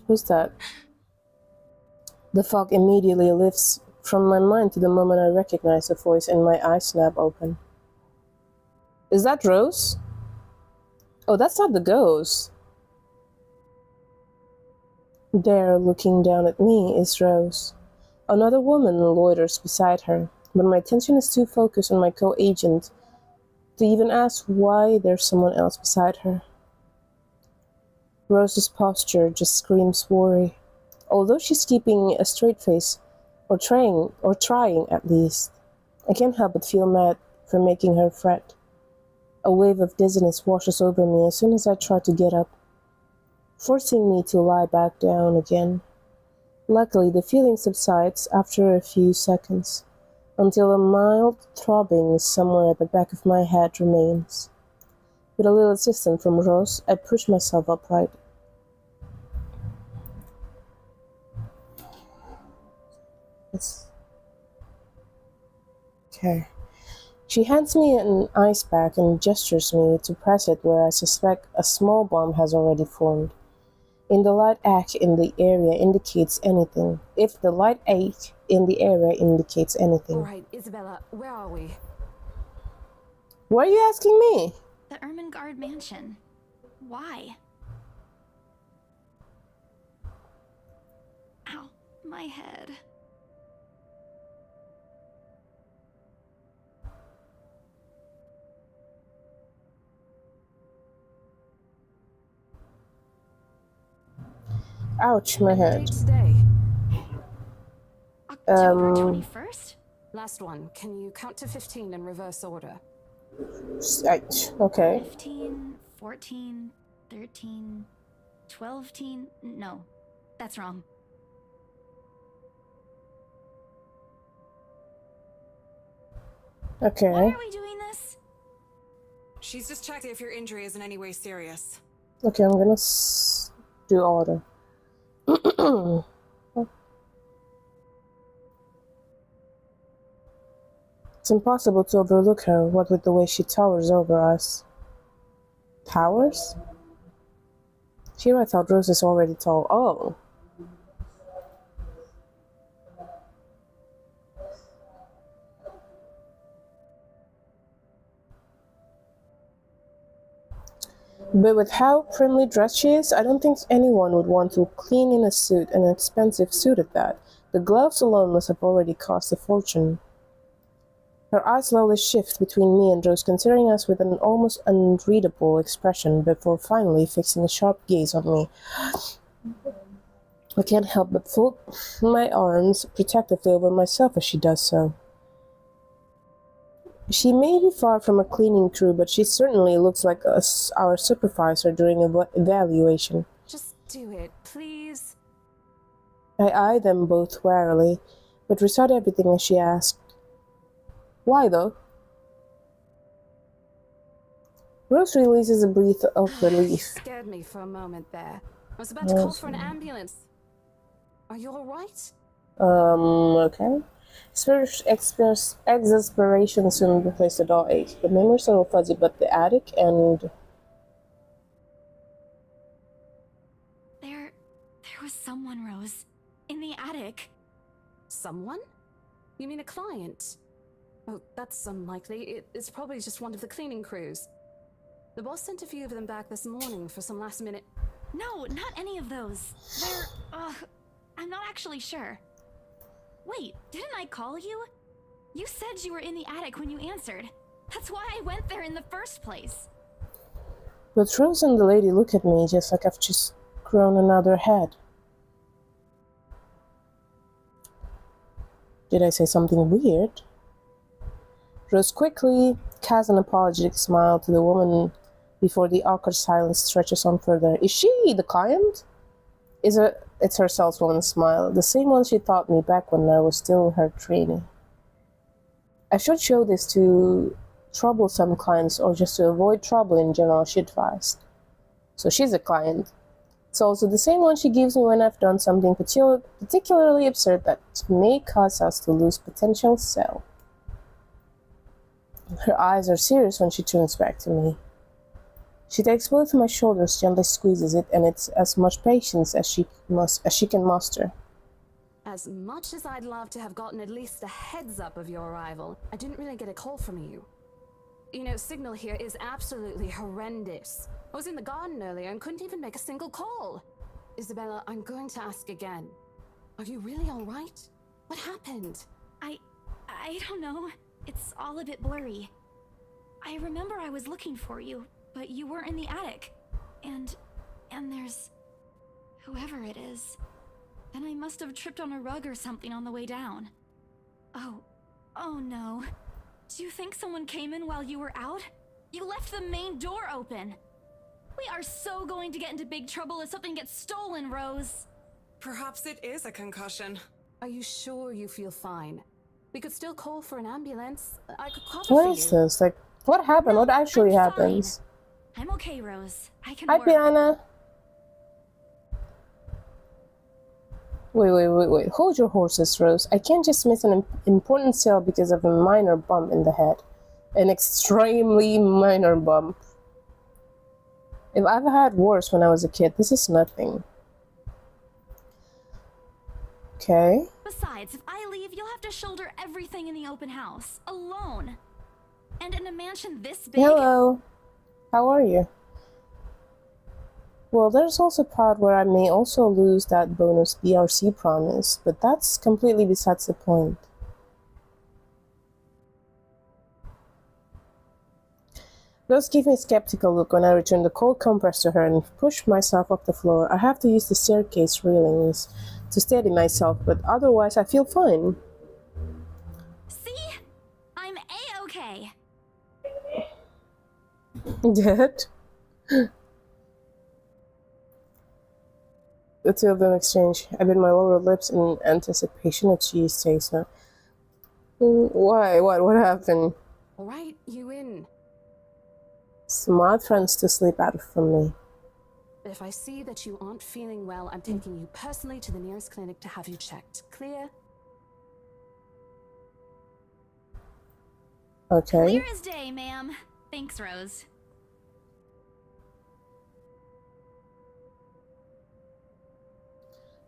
Who's that? The fog immediately lifts from my mind to the moment I recognize the voice and my eyes snap open. Is that Rose? Oh, that's not the ghost. There, looking down at me, is Rose. Another woman loiters beside her, but my attention is too focused on my co-agent to even ask why there's someone else beside her. Rose's posture just screams worry. Although she's keeping a straight face, or trying at least, I can't help but feel mad for making her fret. A wave of dizziness washes over me as soon as I try to get up, forcing me to lie back down again. Luckily, the feeling subsides after a few seconds, until a mild throbbing somewhere at the back of my head remains. With a little assistance from Rose, I push myself upright. Okay. She hands me an ice pack and gestures me to press it where I suspect a small bomb has already formed. In the light ache in the area indicates anything. If the light ache in the area indicates anything. Alright, Isabella, where are we? Why are you asking me? The Ermengarde mansion. Why? Ow, my head. Ouch, my head. Today. October 21st? Last one. Can you count to 15 in reverse order? Okay. 15, 14, 13, 12. No, that's wrong. Okay. Why are we doing this? She's just checking if your injury is in any way serious. Okay, I'm gonna do order. It's impossible to overlook her, what with the way she towers over us. Towers? Here I thought Rose is already tall. Oh. But with how primly dressed she is, I don't think anyone would want to clean in a suit, an expensive suit at that. The gloves alone must have already cost a fortune. Her eyes slowly shift between me and Rose, considering us with an almost unreadable expression, before finally fixing a sharp gaze on me. I can't help but fold my arms protectively over myself as she does so. She may be far from a cleaning crew, but she certainly looks like our supervisor during evaluation. Just do it, please. I eye them both warily, but recite everything as she asked. Why, though? Rose releases a breath of relief. Scared me for a moment there. I was about to call for an ambulance. Are you alright? Okay. Exasperation soon replaced the dull ache. The memories are all fuzzy, but the attic and... There was someone, Rose. In the attic. Someone? You mean a client? Oh, that's unlikely. It's probably just one of the cleaning crews. The boss sent a few of them back this morning for some last minute... No, not any of those. I'm not actually sure. Wait, didn't I call you? You said you were in the attic when you answered. That's why I went there in the first place. But Rose and the lady look at me just like I've just grown another head. Did I say something weird? Rose quickly casts an apologetic smile to the woman before the awkward silence stretches on further. Is she the client? It's her saleswoman's smile, the same one she taught me back when I was still her trainee. I should show this to troublesome clients or just to avoid trouble in general, she advised. So she's a client. It's also the same one she gives me when I've done something particularly absurd that may cause us to lose potential sale. Her eyes are serious when she turns back to me. She takes both my shoulders, gently squeezes it, and it's as much patience as she can muster. As much as I'd love to have gotten at least a heads up of your arrival, I didn't really get a call from you. You know, signal here is absolutely horrendous. I was in the garden earlier and couldn't even make a single call. Isabella, I'm going to ask again. Are you really alright? What happened? I don't know. It's all a bit blurry. I remember I was looking for you, but you weren't in the attic. And there's... whoever it is. Then I must have tripped on a rug or something on the way down. Oh no. Do you think someone came in while you were out? You left the main door open. We are so going to get into big trouble if something gets stolen, Rose. Perhaps it is a concussion. Are you sure you feel fine? We could still call for an ambulance. I could cover What for is you. this? Like, what happened? No, What actually I'm happens? I'm okay, Rose. I can Hi, work. Piana. Wait. Hold your horses, Rose. I can't just miss an important sale because of a minor bump in the head. An extremely minor bump. If I've had worse when I was a kid, this is nothing. Okay. Besides, if I leave, you'll have to shoulder everything in the open house alone. And in a mansion this big. Hello. How are you? Well, there's also a part where I may also lose that bonus BRC promise, but that's completely besides the point. Rose gave me a skeptical look when I returned the cold compress to her and pushed myself up the floor. I have to use the staircase railings to steady myself, but otherwise I feel fine. See? I'm A-okay. Dead? The two of them exchange. I bit my lower lips in anticipation of cheese taste now. Why? What happened? All right, you in. Smart friends to sleep out from me. If I see that you aren't feeling well, I'm taking you personally to the nearest clinic to have you checked. Clear? Okay. Clear as day, ma'am. Thanks, Rose.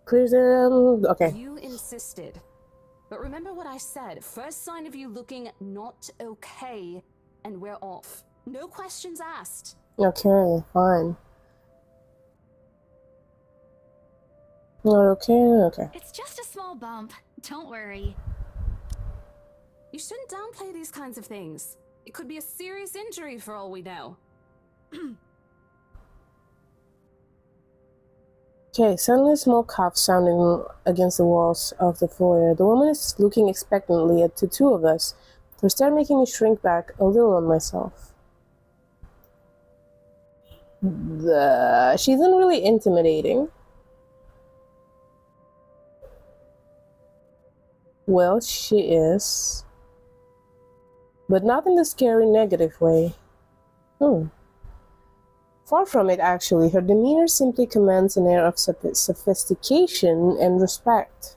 Clear them. Okay. You insisted. But remember what I said. First sign of you looking not okay, and we're off. No questions asked. Okay, fine. Not okay? Okay. It's just a small bump. Don't worry. You shouldn't downplay these kinds of things. It could be a serious injury for all we know. Okay, suddenly a small cough sounding against the walls of the foyer. The woman is looking expectantly at the two of us. Her stare making me shrink back a little on myself. She isn't really intimidating. Well, she is. But not in the scary negative way. Far from it, actually. Her demeanor simply commands an air of sophistication and respect.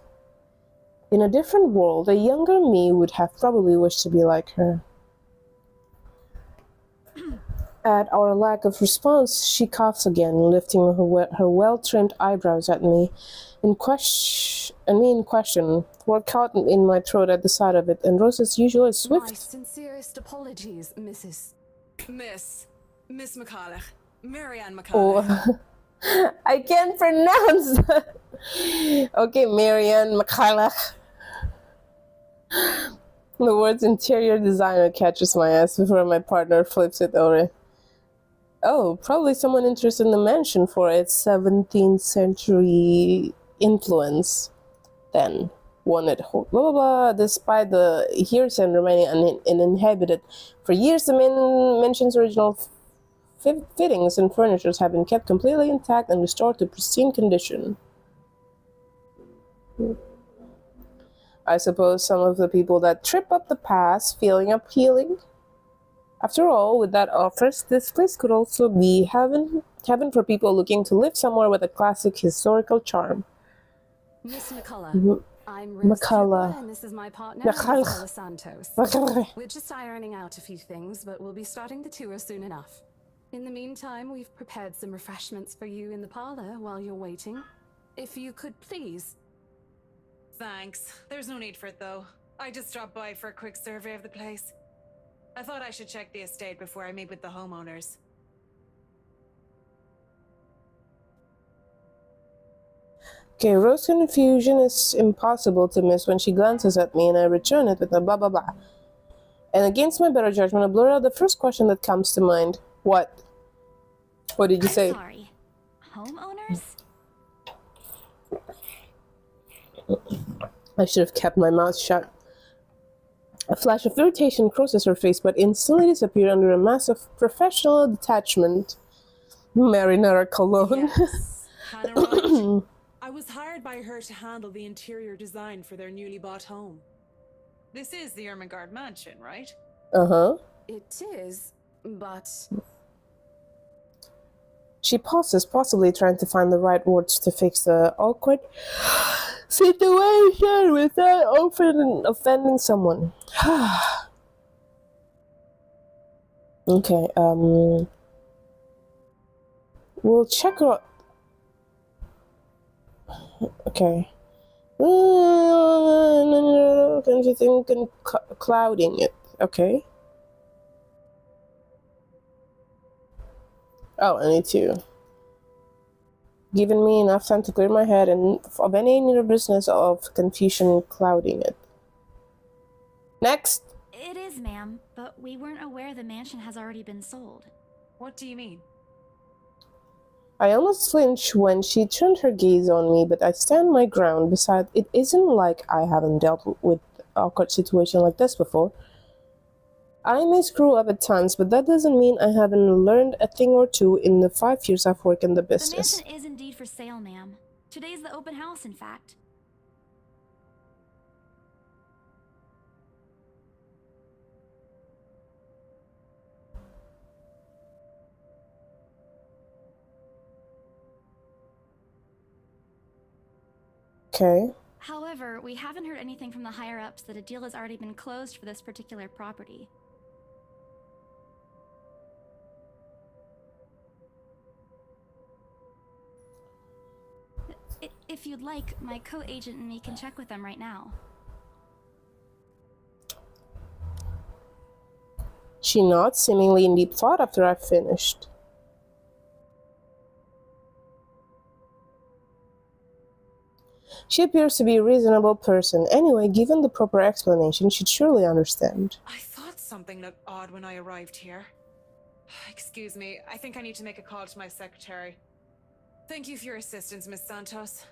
In a different world, a younger me would have probably wished to be like her. At our lack of response, she coughs again, lifting her well-trimmed eyebrows at me. In question, were caught in my throat at the sight of it, and Rose's usual swift. My sincerest apologies, Miss McCulloch. Marianne McCulloch. Oh, I can't pronounce that. Okay, Marianne McCulloch. The words interior designer catches my ass before my partner flips it over. Oh, probably someone interested in the mansion for its 17th century influence. Then, wanted blah blah blah. Despite the hearsay remaining uninhabited for years, the mansion's original fittings and furniture have been kept completely intact and restored to pristine condition. I suppose some of the people that trip up the path feeling appealing. After all, with that offers, this place could also be heaven for people looking to live somewhere with a classic historical charm. Miss McCulloch. I'm Rose McCulloch. Tripper, and this is my partner, McCulloch. Stella Santos. McCulloch. We're just ironing out a few things, but we'll be starting the tour soon enough. In the meantime, we've prepared some refreshments for you in the parlor while you're waiting. If you could please. Thanks. There's no need for it, though. I just dropped by for a quick survey of the place. I thought I should check the estate before I meet with the homeowners. Okay, Rose's confusion is impossible to miss when she glances at me and I return it with a blah blah blah. And against my better judgment, I blur out the first question that comes to mind. What? What did you say? Sorry. Homeowners? I should have kept my mouth shut. A flash of irritation crosses her face, but instantly disappeared under a mass of professional detachment. Marinara cologne. Yes. Hannah Roach. I was hired hired by her to handle the interior design for their newly bought home. This is the Ermengarde mansion, right? Uh-huh. It is, but She pauses, possibly trying to find the right words to fix the awkward situation without offending someone. Okay, we'll check out. Okay. Can you think clouding it? Okay. Oh, I need to. Given me enough time to clear my head and of any nervousness of confusion clouding it. Next. It is, ma'am, but we weren't aware the mansion has already been sold. What do you mean? I almost flinched when she turned her gaze on me, but I stand my ground. Besides, it isn't like I haven't dealt with awkward situation like this before. I may screw up at times, but that doesn't mean I haven't learned a thing or two in the 5 years I've worked in the business. The mansion is indeed for sale, ma'am. Today's the open house, in fact. Okay. However, we haven't heard anything from the higher-ups that a deal has already been closed for this particular property. If you'd like, my co-agent and me can check with them right now. She nods, seemingly in deep thought after I've finished. She appears to be a reasonable person. Anyway, given the proper explanation, she'd surely understand. I thought something looked odd when I arrived here. Excuse me, I think I need to make a call to my secretary. Thank you for your assistance, Miss Santos.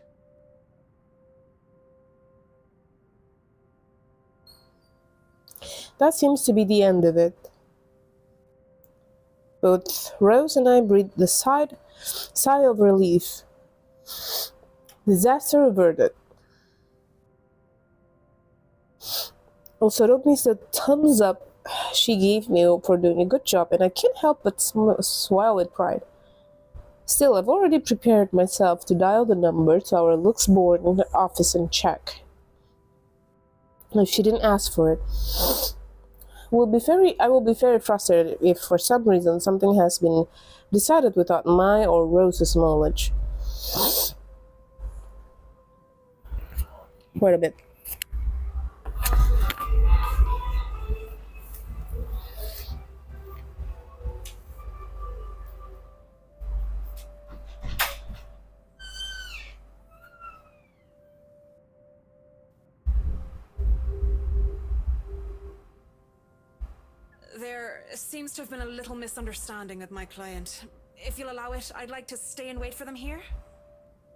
That seems to be the end of it. Both Rose and I breathed the sigh of relief. Disaster averted. Also, don't miss the thumbs up she gave me for doing a good job, and I can't help but swell with pride. Still, I've already prepared myself to dial the number to our Luxembourg office and check. If she didn't ask for it, I will be very frustrated if for some reason something has been decided without my or Rose's knowledge. Wait a bit. There seems to have been a little misunderstanding with my client. If you'll allow it, I'd like to stay and wait for them here.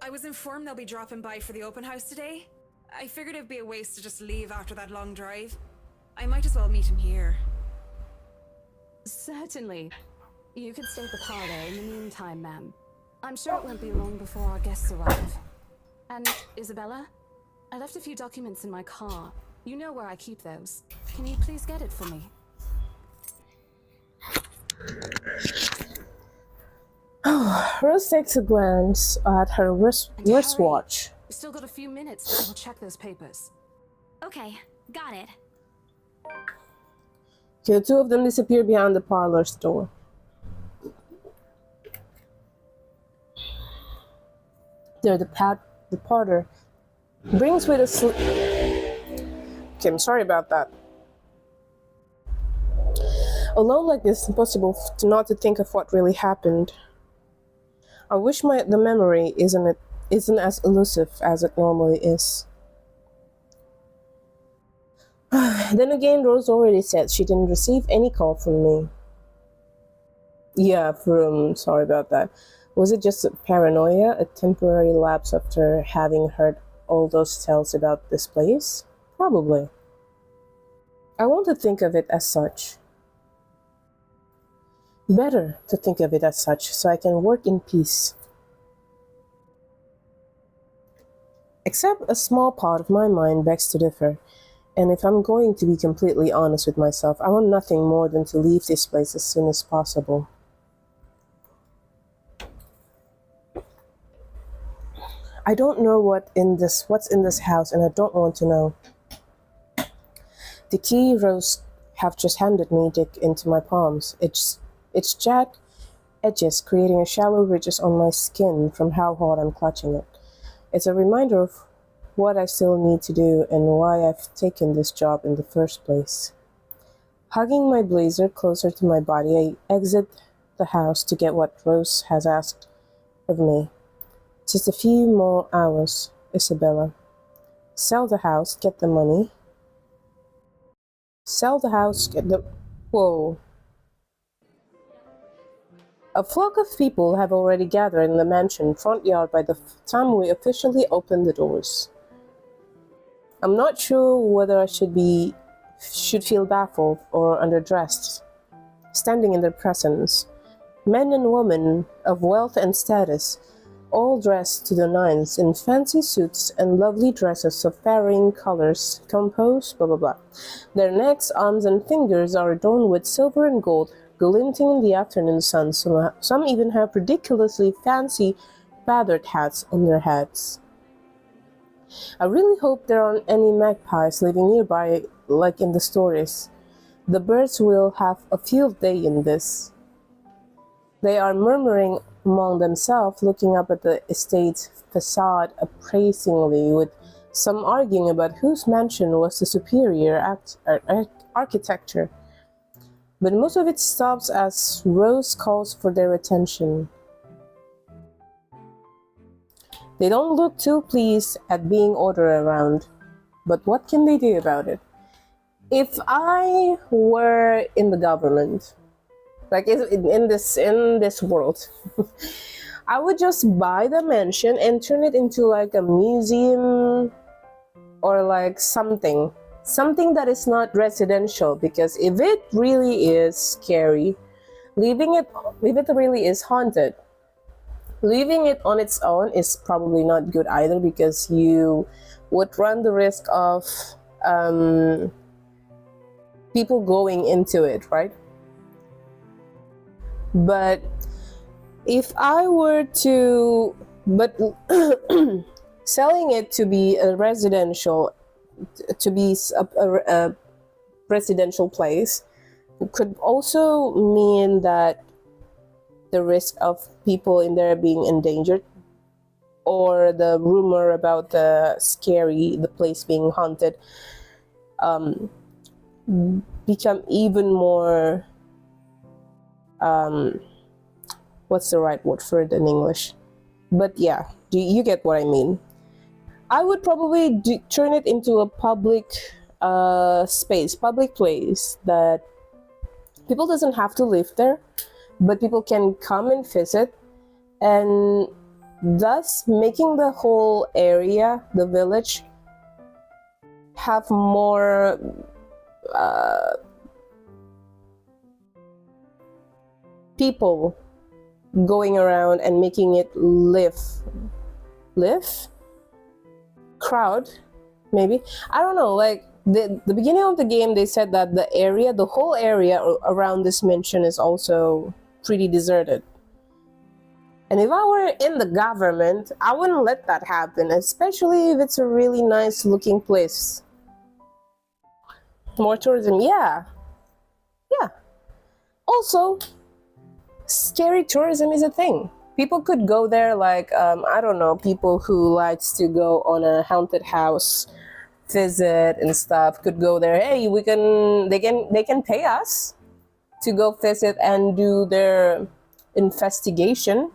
I was informed they'll be dropping by for the open house today. I figured it'd be a waste to just leave after that long drive. I might as well meet him here. certainly. You could stay at the parlor in the meantime, ma'am. I'm sure it won't be long before our guests arrive. And Isabella, I left a few documents in my car. You know where I keep those. Can you please get it for me? Rose takes a glance at her wristwatch. We still got a few minutes to double check those papers. Okay, got it. The two of them disappear behind the parlor's door. There, the porter brings with a Okay, I'm sorry about that. Alone like this, it's impossible not to think of what really happened. I wish the memory isn't as elusive as it normally is. Then again, Rose already said she didn't receive any call from me. Yeah, sorry about that. Was it just paranoia, a temporary lapse after having heard all those tales about this place? Probably. I want to think of it as such. Better to think of it as such, so I can work in peace. Except a small part of my mind begs to differ. And if I'm going to be completely honest with myself, I want nothing more than to leave this place as soon as possible. I don't know what's in this house, and I don't want to know. The key Rose have just handed me dig into my palms. It's jagged edges, creating a shallow ridges on my skin from how hard I'm clutching it. It's a reminder of what I still need to do and why I've taken this job in the first place. Hugging my blazer closer to my body, I exit the house to get what Rose has asked of me. Just a few more hours, Isabella. Sell the house, get the money. Sell the house, get the... Whoa. A flock of people have already gathered in the mansion front yard by the time we officially open the doors. I'm not sure whether I should feel baffled or underdressed, standing in their presence. Men and women of wealth and status, all dressed to the nines in fancy suits and lovely dresses of varying colors, composed, blah blah blah. Their necks, arms, and fingers are adorned with silver and gold, glinting in the afternoon sun. Some even have ridiculously fancy feathered hats on their heads. I really hope there aren't any magpies living nearby like in the stories. The birds will have a field day in this. They are murmuring among themselves, looking up at the estate's facade appraisingly, with some arguing about whose mansion was the superior architecture. But most of it stops as Rose calls for their attention. They don't look too pleased at being ordered around, but what can they do about it? If I were in the government, like in this world, I would just buy the mansion and turn it into like a museum or like something that is not residential, because if it really is scary, if it really is haunted, leaving it on its own is probably not good either, because you would run the risk of people going into it, right? But if I were to, selling it to be a residential place could also mean that the risk of people in there being endangered, or the rumor about the place being haunted, become even more, what's the right word for it in English? But yeah, you get what I mean. I would probably turn it into a public place that people doesn't have to live there, but people can come and visit, and thus making the whole area, the village, have more people going around and making it live crowd, maybe. I don't know, like the beginning of the game they said that the whole area around this mansion is also pretty deserted. And if I were in the government, I wouldn't let that happen, especially if it's a really nice looking place. More tourism, yeah. Also, scary tourism is a thing. People could go there, like I don't know, people who likes to go on a haunted house visit and stuff could go there. Hey, they can pay us to go visit and do their investigation.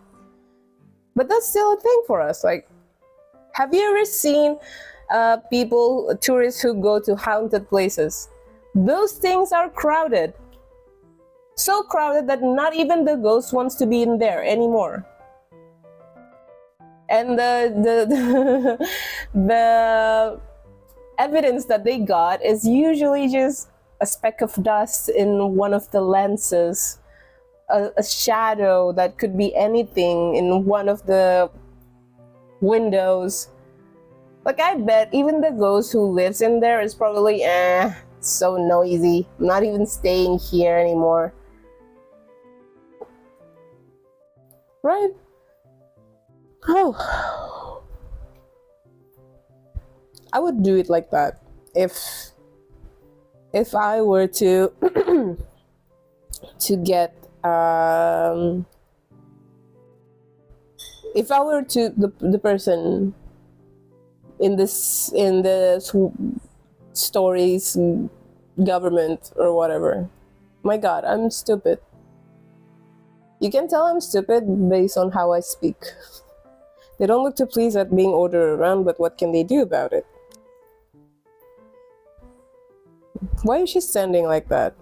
But that's still a thing for us. Like, have you ever seen tourists who go to haunted places? Those things are crowded. So crowded that not even the ghost wants to be in there anymore. And the evidence that they got is usually just a speck of dust in one of the lenses, a shadow that could be anything in one of the windows, Like, I bet even the ghost who lives in there is probably, so noisy. I'm not even staying here anymore. Right? Oh. I would do it like that if I were to to get if I were to the person in the story's government or whatever. My God, I'm stupid. You can tell I'm stupid based on how I speak. They don't look too pleased at being ordered around, but what can they do about it? Why is she standing like that?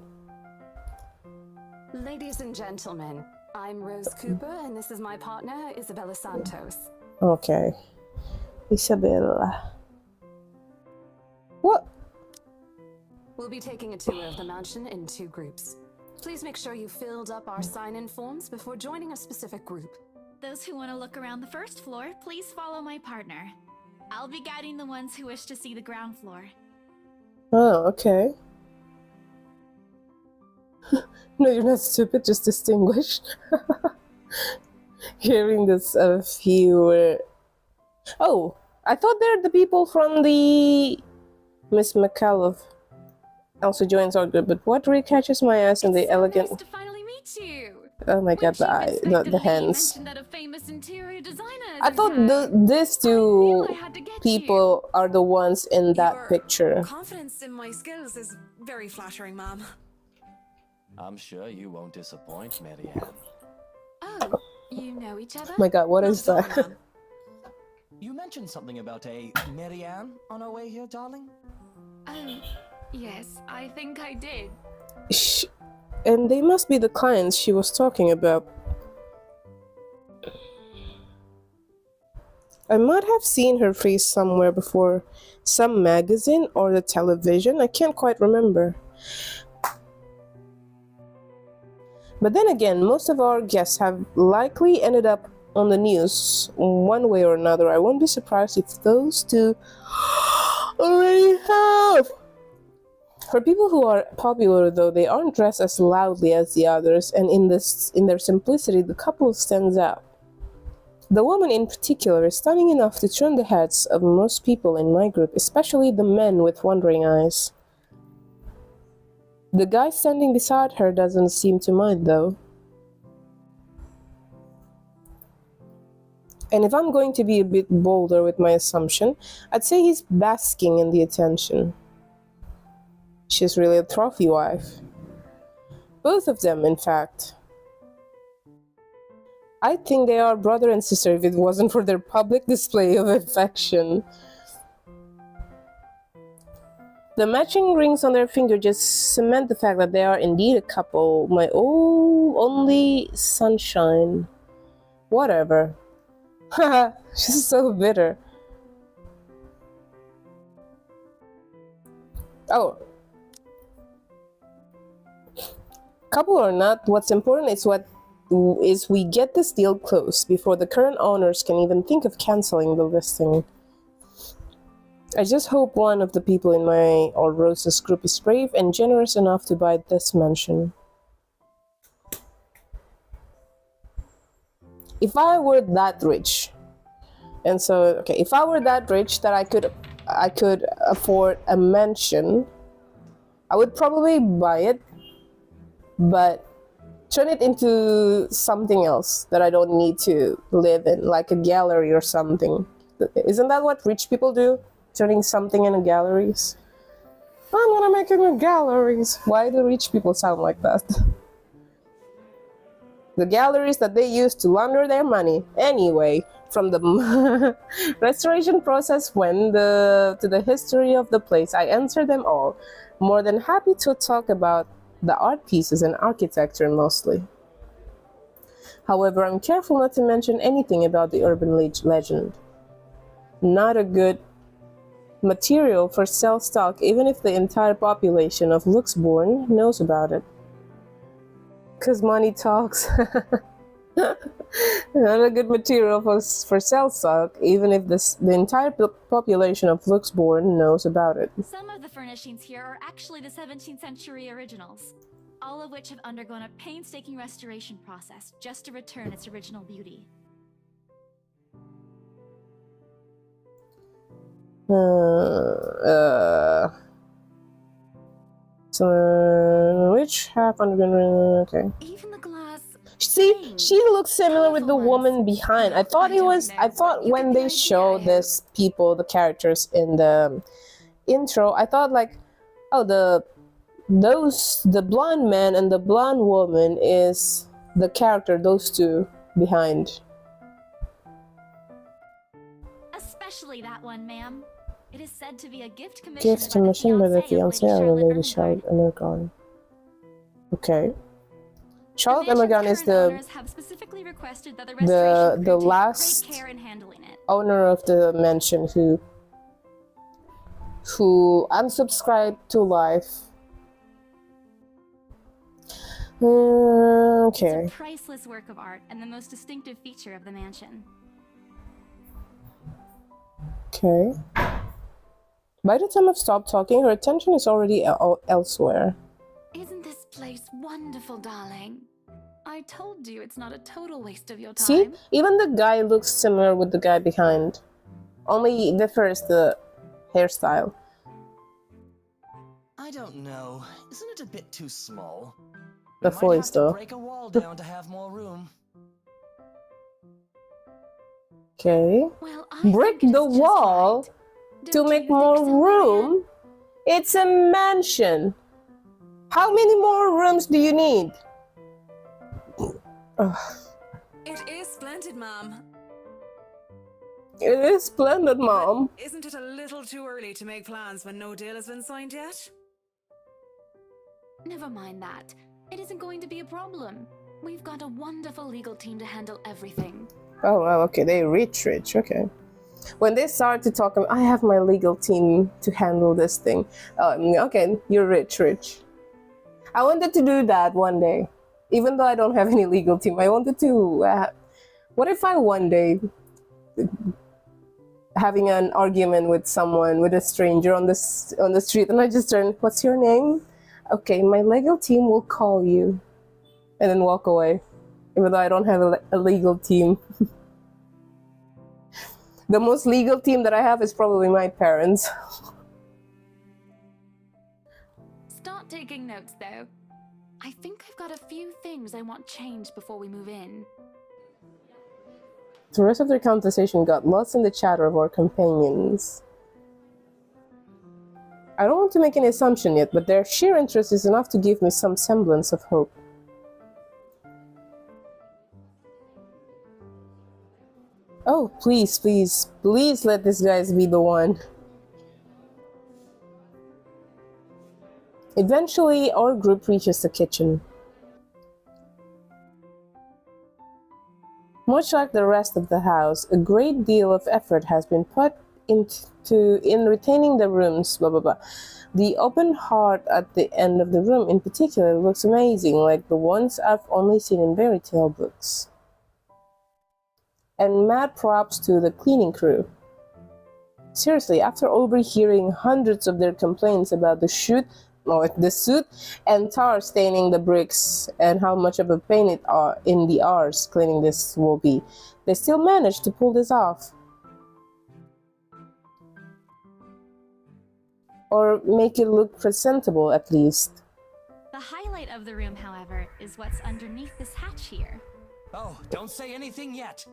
Ladies and gentlemen, I'm Rose Cooper, and this is my partner, Isabella Santos. Okay. Isabella. What? We'll be taking a tour of the mansion in 2 groups. Please make sure you filled up our sign-in forms before joining a specific group. Those who want to look around the first floor, please follow my partner. I'll be guiding the ones who wish to see the ground floor. Oh, okay. No, you're not stupid, just distinguished. Hearing this few... Oh, I thought they're the people from the... Miss McAuliffe also joins our group, but what really catches my eyes in the elegant... Nice to finally meet you. Oh my God, the hands. That a famous interior designer I thought these two people are the ones in that Your picture. confidence in my skills is very flattering, ma'am. I'm sure you won't disappoint, Marianne. Oh, you know each other? Oh my God, what is Not at all, that? ma'am. You mentioned something about a Marianne on our way here, darling? Oh, yes, I think I did. And they must be the clients she was talking about. I might have seen her face somewhere before, some magazine or the television, I can't quite remember. But then again, most of our guests have likely ended up on the news one way or another. I won't be surprised if those two already have. For people who are popular, though, they aren't dressed as loudly as the others, and in their simplicity, the couple stands out. The woman in particular is stunning enough to turn the heads of most people in my group, especially the men with wondering eyes. The guy standing beside her doesn't seem to mind, though. And if I'm going to be a bit bolder with my assumption, I'd say he's basking in the attention. She's really a trophy wife. Both of them, in fact. I think they are brother and sister if it wasn't for their public display of affection. The matching rings on their finger just cement the fact that they are indeed a couple. My only sunshine. Whatever. Haha, she's so bitter. Oh. Couple or not, what's important is we get this deal closed before the current owners can even think of canceling the listing. I just hope one of the people in my or Rose's group is brave and generous enough to buy this mansion. If I were that rich, and so okay, if I were that rich that I could afford a mansion, I would probably buy it, but turn it into something else that I don't need to live in, like a gallery or something. Isn't that what rich people do? Turning something into galleries? I'm gonna make it into galleries. Why do rich people sound like that? The galleries that they use to launder their money. Anyway, from the restoration process to the history of the place, I answer them all. More than happy to talk about the art pieces and architecture mostly. However, I'm careful not to mention anything about the urban legend. Not a good material for sales stock, even if the entire population of Luxbourne knows about it. 'Cause money talks. Not a good material for cell stock, even if the entire population of Luxborn knows about it. Some of the furnishings here are actually the 17th century originals, all of which have undergone a painstaking restoration process just to return its original beauty. So which half undergone? Okay. Even the glass. See, she looks similar with the woman behind. I thought when they show this people, the characters in the intro, I thought like, oh, the blonde man and the blonde woman is the character, those two behind. Especially that one, ma'am. It is said to be a gift commissioned By the fiancé fiancé of Lady Charlotte Charlotte Emergon. Okay. Charlotte The mansion's Emergon is current owners have specifically requested that the the restoration crew take last great care in handling it. owner of the mansion who unsubscribed to life. Okay. It's a priceless work of art and the most distinctive feature of the mansion. Okay. By the time I've stopped talking, her attention is already elsewhere. Isn't this place wonderful, darling? I told you it's not a total waste of your time. See? Even the guy looks similar with the guy behind. Only differs the hairstyle. I don't know. Isn't it a bit too small? The We might voice, have to though. break a wall down to have more room. Okay. Well, I Brick think it the is just wall right. to Don't make you more think so, room? It's a mansion. How many more rooms do you need? Ugh. It is splendid, ma'am. It is splendid, Mom. Isn't it a little too early to make plans when no deal has been signed yet? Never mind that. It isn't going to be a problem. We've got a wonderful legal team to handle everything. Oh, wow, okay, they rich, okay. When they start to talk, I have my legal team to handle this thing. Okay, you're rich. I wanted to do that one day. Even though I don't have any legal team, I wanted to... what if I one day... having an argument with someone, with a stranger on the street, and I just turn, what's your name? Okay, my legal team will call you. And then walk away. Even though I don't have a legal team. The most legal team that I have is probably my parents. Start taking notes, though. I think I've got a few things I want changed before we move in. The rest of their conversation got lost in the chatter of our companions. I don't want to make any assumption yet, but their sheer interest is enough to give me some semblance of hope. Oh, please let this guy be the one. Eventually, our group reaches the kitchen. Much like the rest of the house, a great deal of effort has been put in retaining the rooms, blah blah blah. The open heart at the end of the room in particular looks amazing, like the ones I've only seen in fairy tale books. And mad props to the cleaning crew. Seriously, after overhearing hundreds of their complaints about the soot and tar staining the bricks and how much of a pain it in the arse cleaning this will be, they still managed to pull this off. Or make it look presentable at least. The highlight of the room, however, is what's underneath this hatch here. Oh, don't say anything yet.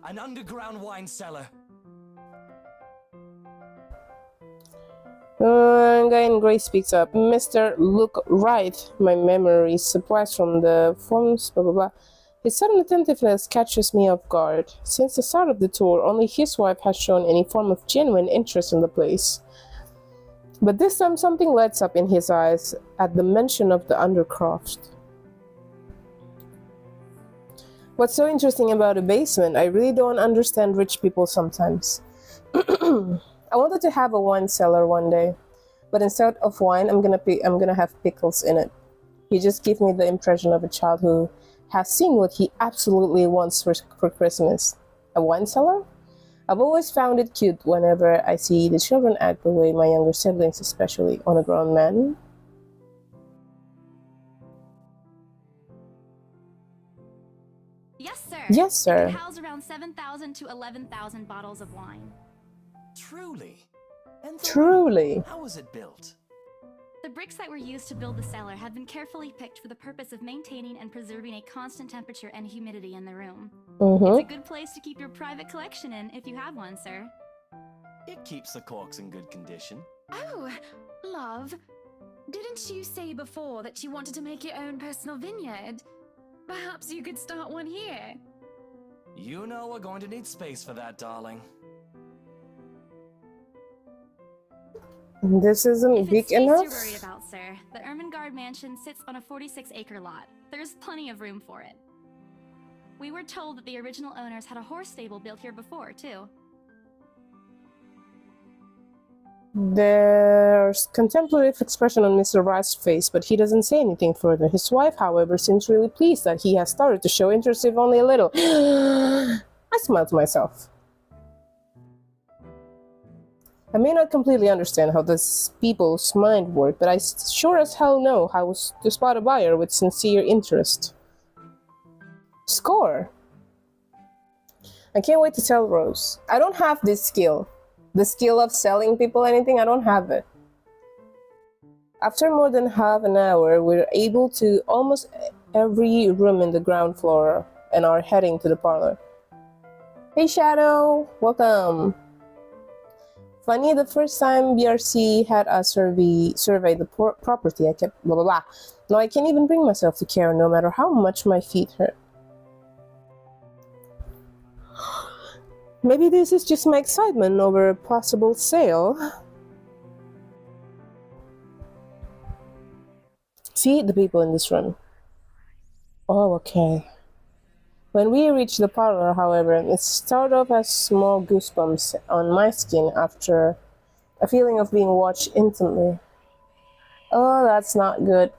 An underground wine cellar. Guy in grey speaks up. Mr. Look Right, my memory supplies from the forms, blah blah blah. His sudden attentiveness catches me off guard. Since the start of the tour, only his wife has shown any form of genuine interest in the place. But this time something lights up in his eyes at the mention of the undercroft. What's so interesting about a basement, I really don't understand rich people sometimes. I wanted to have a wine cellar one day, but instead of wine, I'm gonna have pickles in it. He just gave me the impression of a child who has seen what he absolutely wants for Christmas. A wine cellar? I've always found it cute whenever I see the children act the way my younger siblings, especially on a grown man. Yes, sir. Yes, sir. It can house around 7,000 to 11,000 bottles of wine. Truly. And Truly. how was it built? The bricks that were used to build the cellar have been carefully picked for the purpose of maintaining and preserving a constant temperature and humidity in the room. It's a Mm-hmm. good place to keep your private collection in if you have one, sir. It keeps the corks in good condition. Oh, love. Didn't you say before that you wanted to make your own personal vineyard? Perhaps you could start one here. You know we're going to need space for that, darling. This isn't If big it's space enough. you're worried about, sir, the Ermengarde mansion sits on a 46-acre lot. There's plenty of room for it. We were told that the original owners had a horse stable built here before, too. There's contemplative expression on Mr. Rice's face, but he doesn't say anything further. His wife, however, seems really pleased that he has started to show interest, if only a little. I smile to myself. I may not completely understand how these people's mind work, but I sure as hell know how to spot a buyer with sincere interest. Score! I can't wait to tell Rose. I don't have this skill. The skill of selling people anything, I don't have it. After more than half an hour, we're able to almost every room in the ground floor and are heading to the parlor. Hey Shadow, welcome. Funny, the first time BRC had us survey the property, I kept blah blah blah. Now I can't even bring myself to care no matter how much my feet hurt. Maybe this is just my excitement over a possible sale. See the people in this room. Oh, okay. When we reached the parlor, however, it started off as small goosebumps on my skin after a feeling of being watched intently. Oh, that's not good.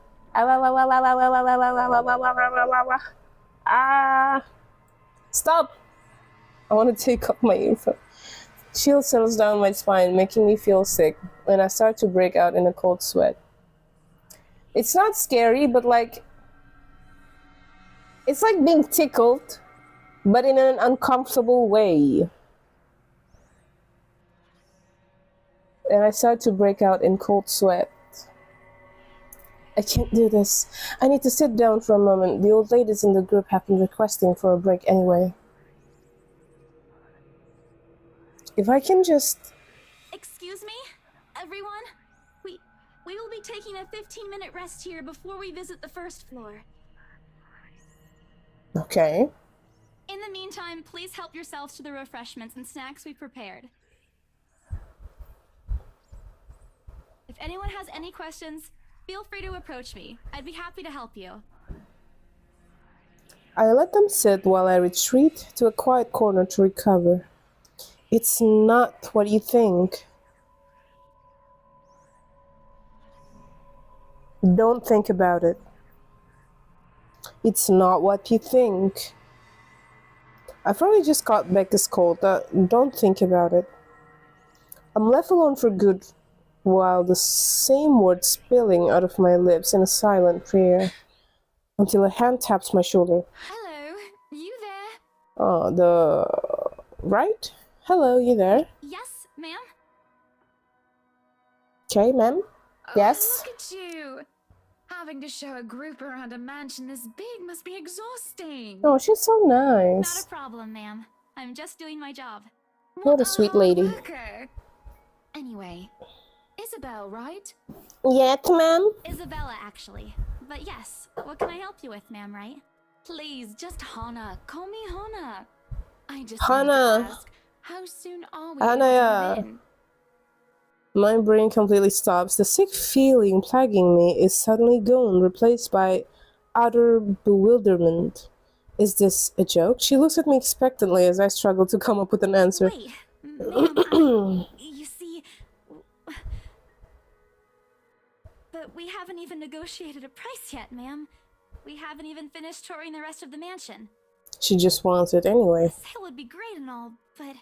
Ah! Stop! I want to take off my earphone. Chill settles down my spine, making me feel sick, and I start to break out in a cold sweat. It's not scary, but it's like being tickled, but in an uncomfortable way. And I start to break out in cold sweat. I can't do this. I need to sit down for a moment. The old ladies in the group have been requesting for a break anyway. If I can just... Excuse me, everyone? We will be taking a 15-minute rest here before we visit the first floor. Okay. In the meantime, please help yourselves to the refreshments and snacks we prepared. If anyone has any questions, feel free to approach me. I'd be happy to help you. I let them sit while I retreat to a quiet corner to recover. It's not what you think. Don't think about it. It's not what you think. I probably just caught Becca's cold. Don't think about it. I'm left alone for good while the same words spilling out of my lips in a silent prayer until a hand taps my shoulder. Hello, you there? Oh, the... right? Hello, you there? Yes, ma'am? Okay, ma'am? Yes? Look at you! Having to show a group around a mansion this big must be exhausting. Oh, she's so Not nice. a problem, ma'am. I'm just doing my job. What a sweet lady. Worker. Anyway, Isabel, right? Yes, ma'am? Isabella, actually. But yes, what can I help you with, ma'am, right? Please, just Hana. Call me Hana. I just Hana. wanted to ask, how soon are we Hana, able to yeah. move in? My brain completely stops. The sick feeling plaguing me is suddenly gone, replaced by utter bewilderment. Is this a joke? She looks at me expectantly as I struggle to come up with an answer. Wait, ma'am, you see... But we haven't even negotiated a price yet, ma'am. We haven't even finished touring the rest of the mansion. She just wants it anyway. Sale would be great and all, but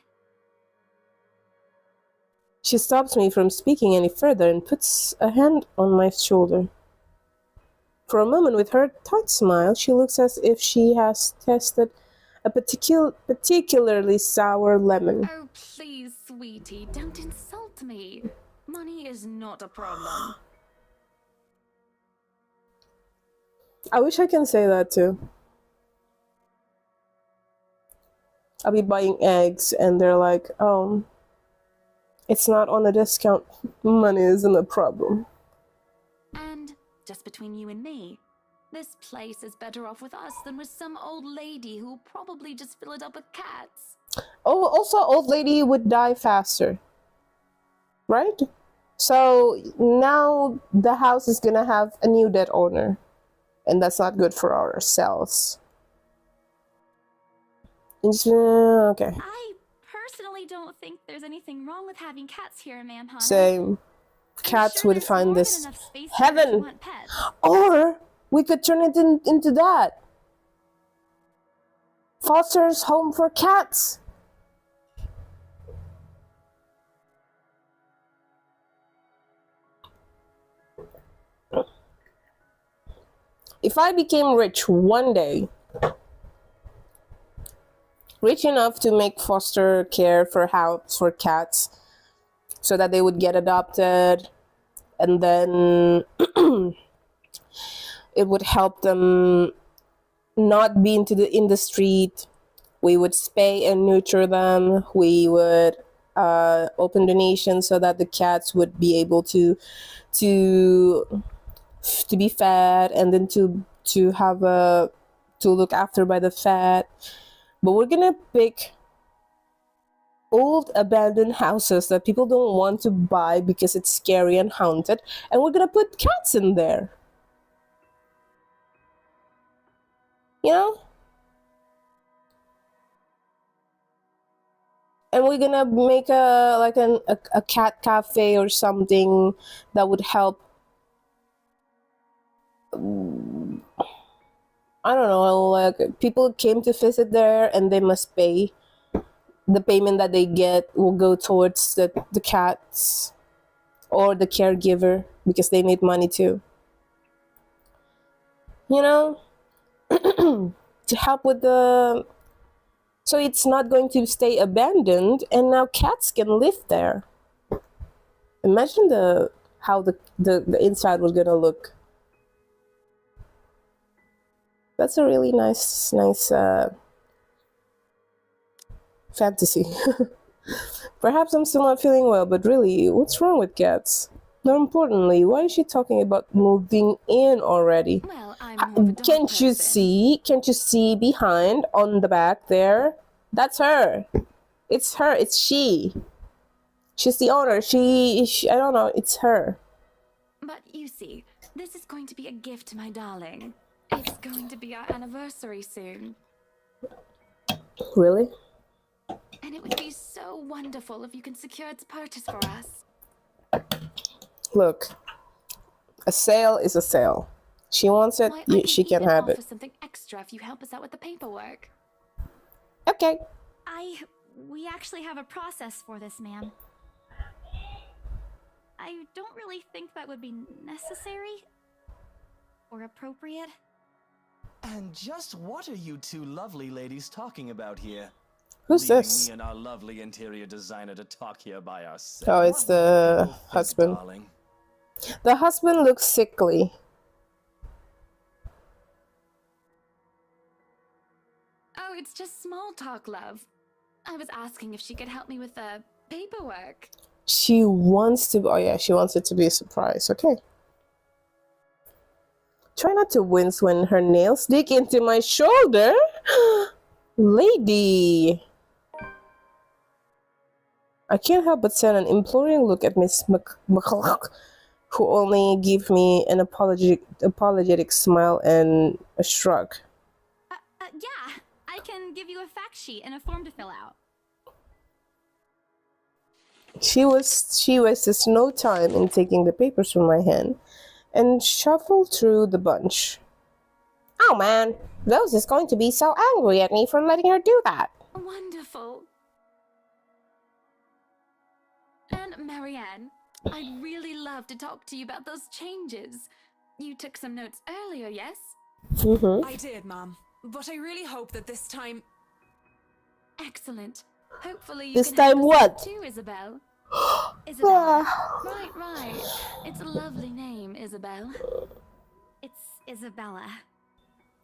She stops me from speaking any further and puts a hand on my shoulder. For a moment, with her tight smile, she looks as if she has tested a particularly sour lemon. Oh, please, sweetie, don't insult me. Money is not a problem. I wish I can say that too. I'll be buying eggs and they're like, oh, it's not on a discount. Money isn't a problem. And just between you and me, this place is better off with us than with some old lady who'll probably just fill it up with cats. Oh, also, old lady would die faster. Right? So now the house is gonna have a new dead owner. And that's not good for ourselves. Okay. I personally don't think there's anything wrong with having cats here, ma'am, Hana. Same. Cats sure would there's find more this than enough space here if you heaven. want pets. Or we could turn it into that. Foster's home for cats. If I became rich one day, rich enough to make foster care for cats so that they would get adopted, and then it would help them not be in the street. We would spay and nurture them. We would open donations so that the cats would be able to be fed, and then to have to look after by the fat. But we're gonna pick old abandoned houses that people don't want to buy because it's scary and haunted, and we're gonna put cats in there. You know? And we're gonna make a cat cafe or something that would help. I don't know, like people came to visit there and they must pay. The payment that they get will go towards the cats or the caregiver because they need money too. You know? To help with so it's not going to stay abandoned, and now cats can live there. Imagine how the inside was gonna look. That's a really nice fantasy. Perhaps I'm still not feeling well, but really, what's wrong with cats? More importantly, why is she talking about moving in already? Well, I'm more of a dog Can't you person. see? Can't you see behind on the back there? That's her. It's her. It's she. She's the owner. She I don't know. It's her. But you see, this is going to be a gift to my darling. It's going to be our anniversary soon. Really? And it would be so wonderful if you can secure its purchase for us. Look, a sale is a sale. She wants it. Why, I She can even have offer it. something extra if you help us out with the paperwork. Okay. We actually have a process for this, ma'am. I don't really think that would be necessary or appropriate. And just what are you two lovely ladies talking about here? Who's Leaving this? me and our lovely interior designer to talk here by ourselves. Oh, it's What will the people think, husband. darling? The husband looks sickly. Oh, it's just small talk, love. I was asking if she could help me with the paperwork. She wants to. Oh yeah, she wants it to be a surprise. Okay. Try not to wince when her nails dig into my shoulder. Lady. I can't help but send an imploring look at Miss McCulloch, who only gave me an apologetic smile and a shrug. Yeah, I can give you a fact sheet and a form to fill out. She wasted no time in taking the papers from my hand and shuffled through the bunch. Oh man, Rose is going to be so angry at me for letting her do that. Wonderful. And Marianne, I'd really love to talk to you about those changes. You took some notes earlier, yes? Mm-hmm. I did, Mom. But I really hope that this time... Excellent. Hopefully you This can help time us what? out too, Isabel. Isabel. Right. It's a lovely name, Isabel. It's Isabella.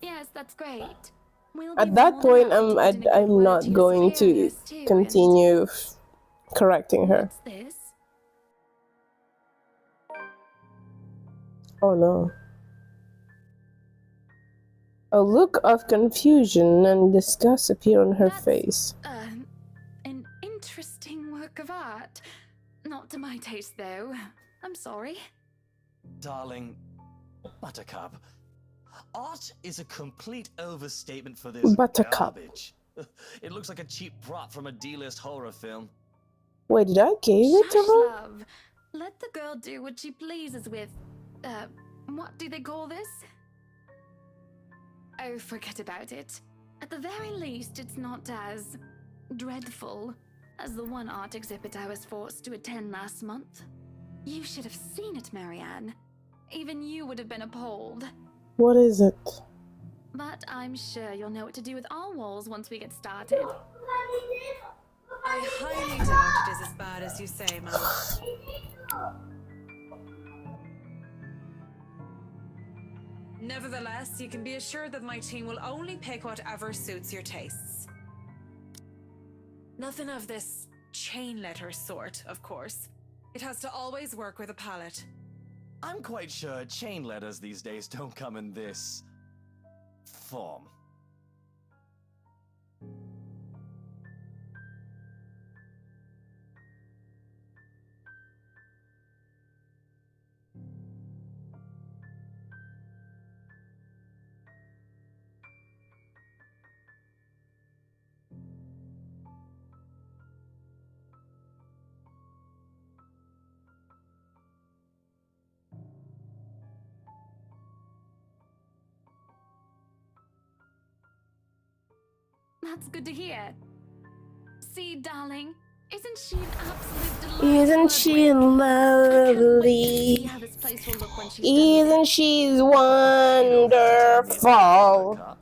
Yes, that's great. We'll At be that more point, than happy to put in a good I'm word not to your going to superiors too, and- continue correcting her. What's this? Oh no. A look of confusion and disgust appear on her That's, face. An interesting work of art. Not to my taste, though. I'm sorry. Darling, Buttercup, art is a complete overstatement for this Buttercup. garbage. It looks like a cheap prop from a D-list horror film. Wait, did I give it to Shush, her? love. Let the girl do what she pleases with, what do they call this? Oh, forget about it. At the very least, it's not as dreadful as the one art exhibit I was forced to attend last month. You should have seen it, Marianne. Even you would have been appalled. What is it? But I'm sure you'll know what to do with our walls once we get started. I highly doubt it is as bad as you say, Mom. Nevertheless, you can be assured that my team will only pick whatever suits your tastes. Nothing of this chain letter sort, of course. It has to always work with a palette. I'm quite sure chain letters these days don't come in this form. That's good to hear. See, darling, isn't she an absolute delight? Isn't she lovely? See how this place will look when she's done with it. Isn't she wonderful? Buttercup.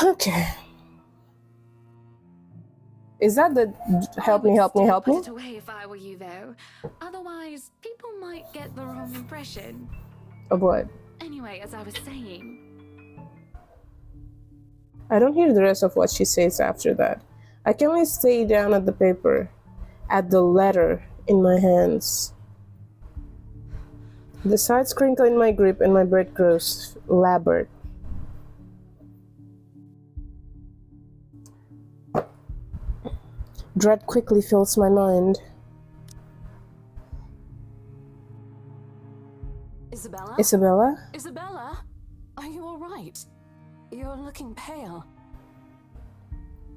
Okay. Is that the help me? Put it away if I were you, though. Otherwise, people might get the wrong impression. Of what? Anyway, as I was saying, I don't hear the rest of what she says after that. I can only stay down at the paper, at the letter in my hands. The sides crinkle in my grip and my breath grows labored. Dread quickly fills my mind. Isabella? Isabella? Isabella? Are you alright? You're looking pale.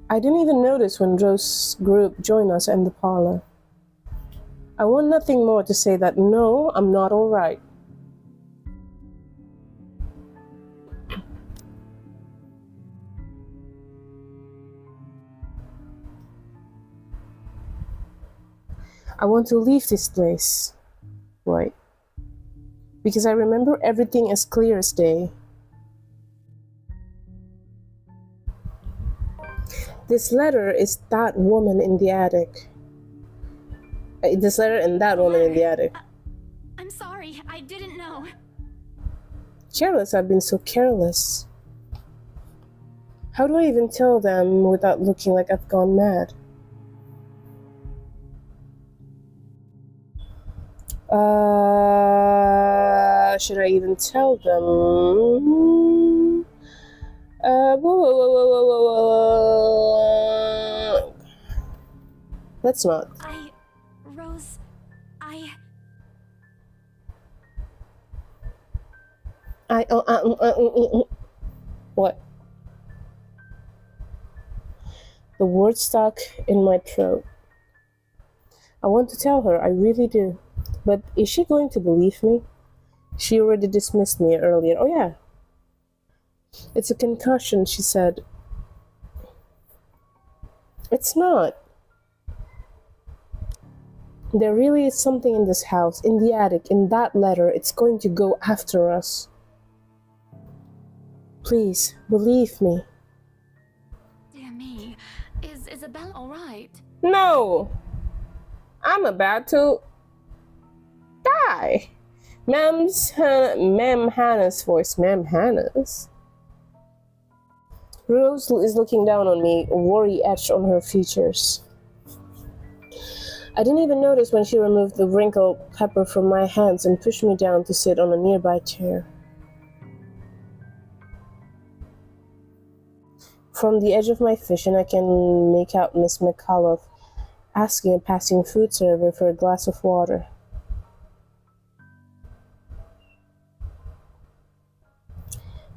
I didn't even notice when Rose's group joined us in the parlor. I want nothing more to say that no, I'm not alright. I want to leave this place. Right. Because I remember everything as clear as day. This letter is that woman in the attic. This letter and that woman in the attic. I'm sorry, I didn't know. Careless, I've been so careless. How do I even tell them without looking like I've gone mad? Should I even tell them? Let's not. Rose, What? The word stuck in my throat. I want to tell her, I really do. But is she going to believe me? She already dismissed me earlier. Oh, yeah. It's a concussion, she said. It's not. There really is something in this house, in the attic, in that letter. It's going to go after us. Please, believe me. Dear me, is Isabelle alright? No! I'm about to die. Ma'am Hannah's voice. Ma'am Hannah's? Rose is looking down on me, worry etched on her features. I didn't even notice when she removed the wrinkled pepper from my hands and pushed me down to sit on a nearby chair. From the edge of my vision, I can make out Miss McCullough asking a passing food server for a glass of water.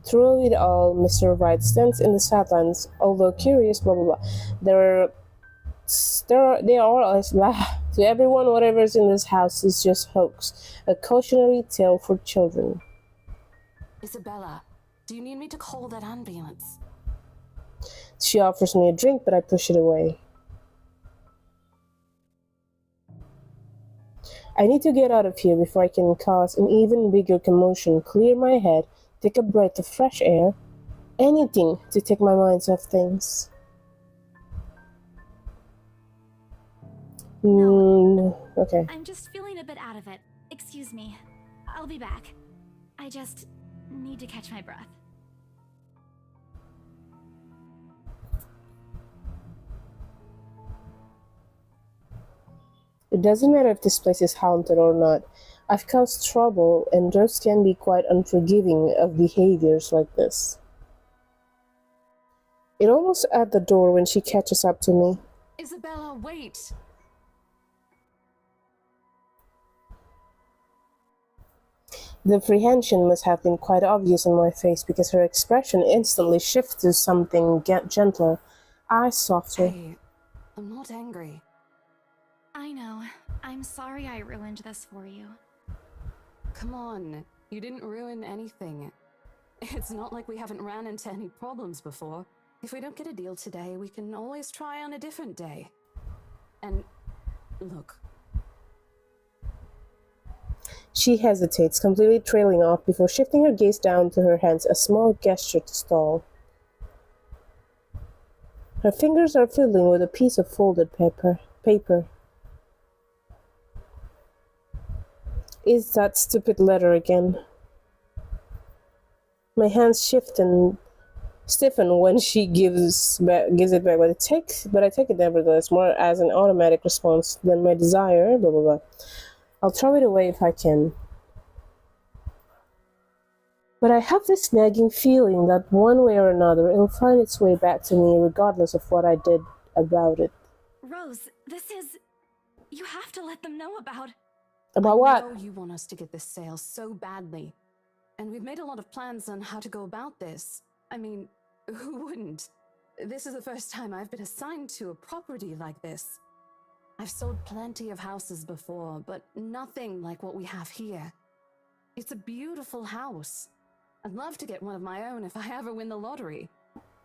Through it all, Mr. Wright stands in the sidelines, although curious, blah blah blah. They are as to everyone. Whatever's in this house is just hoax, a cautionary tale for children. Isabella, do you need me to call that ambulance? She offers me a drink, but I push it away. I need to get out of here before I can cause an even bigger commotion, clear my head, take a breath of fresh air, anything to take my mind off things. Okay. I'm just feeling a bit out of it. Excuse me. I'll be back. I just need to catch my breath. It doesn't matter if this place is haunted or not. I've caused trouble, and Rose can be quite unforgiving of behaviors like this. It almost at the door when she catches up to me. Isabella, wait! The apprehension must have been quite obvious on my face because her expression instantly shifts to something gentler, eyes softer. Hey, I'm not angry. I know. I'm sorry I ruined this for you. Come on, you didn't ruin anything. It's not like we haven't ran into any problems before. If we don't get a deal today, we can always try on a different day. And look. She hesitates, completely trailing off before shifting her gaze down to her hands, a small gesture to stall. Her fingers are fiddling with a piece of folded paper. Is that stupid letter again? My hands shift and stiffen when she gives it back, but I take it nevertheless, more as an automatic response than my desire. Blah blah blah. I'll throw it away if I can. But I have this nagging feeling that one way or another it'll find its way back to me regardless of what I did about it. Rose, this is... You have to let them know about... About what? I know you want us to get this sale so badly. And we've made a lot of plans on how to go about this. I mean, who wouldn't? This is the first time I've been assigned to a property like this. I've sold plenty of houses before, but nothing like what we have here. It's a beautiful house. I'd love to get one of my own if I ever win the lottery.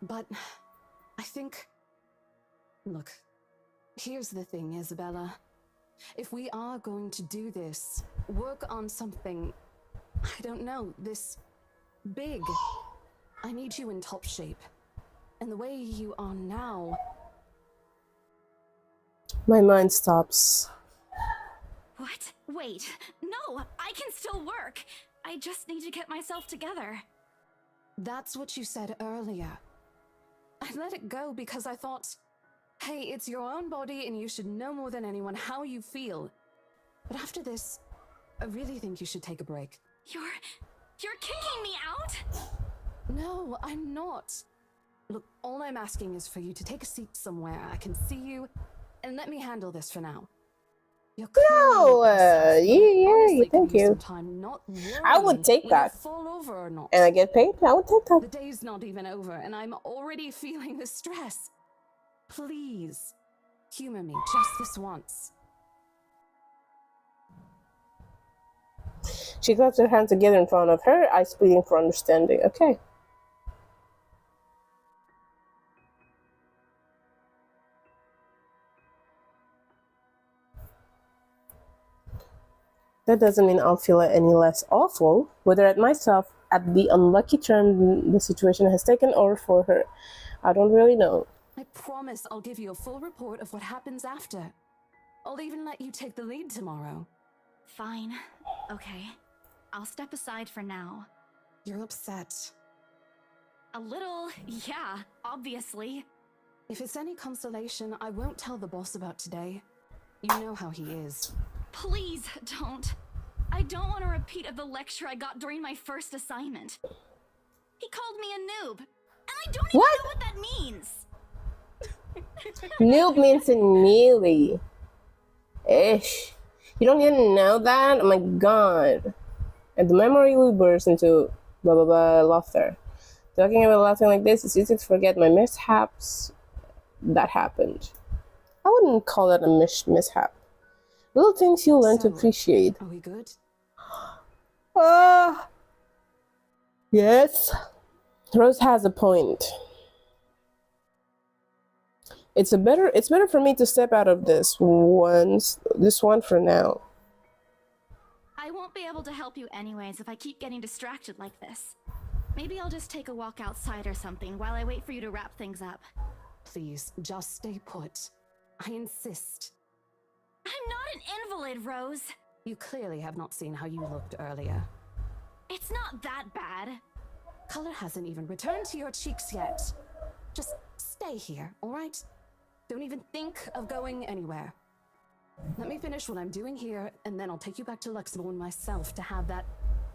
But I think... Look, here's the thing, Isabella. If we are going to do this, work on something, I don't know, this big, I need you in top shape. And the way you are now... My mind stops. What? Wait. No, I can still work. I just need to get myself together. That's what you said earlier. I let it go because I thought, hey, it's your own body and you should know more than anyone how you feel. But after this, I really think you should take a break. You're kicking me out? No, I'm not. Look, all I'm asking is for you to take a seat somewhere I can see you, and let me handle this for now. No, yeah, thank you. Not I would take that. Fall over or not. And I get paid? I would take that. The day's not even over, and I'm already feeling the stress. Please, humor me just this once. She claps her hands together in front of her, eyes pleading for understanding. Okay. That doesn't mean I'll feel any less awful, whether at myself, at the unlucky turn the situation has taken, or for her. I don't really know. I promise I'll give you a full report of what happens after. I'll even let you take the lead tomorrow. Fine. Okay. I'll step aside for now. You're upset. A little, yeah, obviously. If it's any consolation, I won't tell the boss about today. You know how he is. Please don't. I don't want a repeat of the lecture I got during my first assignment. He called me a noob, and I don't even know what that means. Noob means in melee. Ish. You don't even know that? Oh my god. And the memory will burst into blah blah blah laughter. Talking about laughing like this, it's easy to forget my mishaps that happened. I wouldn't call that a mishap. Little things you learn to appreciate. Are we good? Yes. Rose has a point. It's better for me to step out of this one for now. I won't be able to help you anyways if I keep getting distracted like this. Maybe I'll just take a walk outside or something while I wait for you to wrap things up. Please, just stay put. I insist. I'm not an invalid, Rose. You clearly have not seen how you looked earlier. It's not that bad. Color hasn't even returned to your cheeks yet. Just stay here, all right? Don't even think of going anywhere. Let me finish what I'm doing here, and then I'll take you back to Luxembourg myself to have that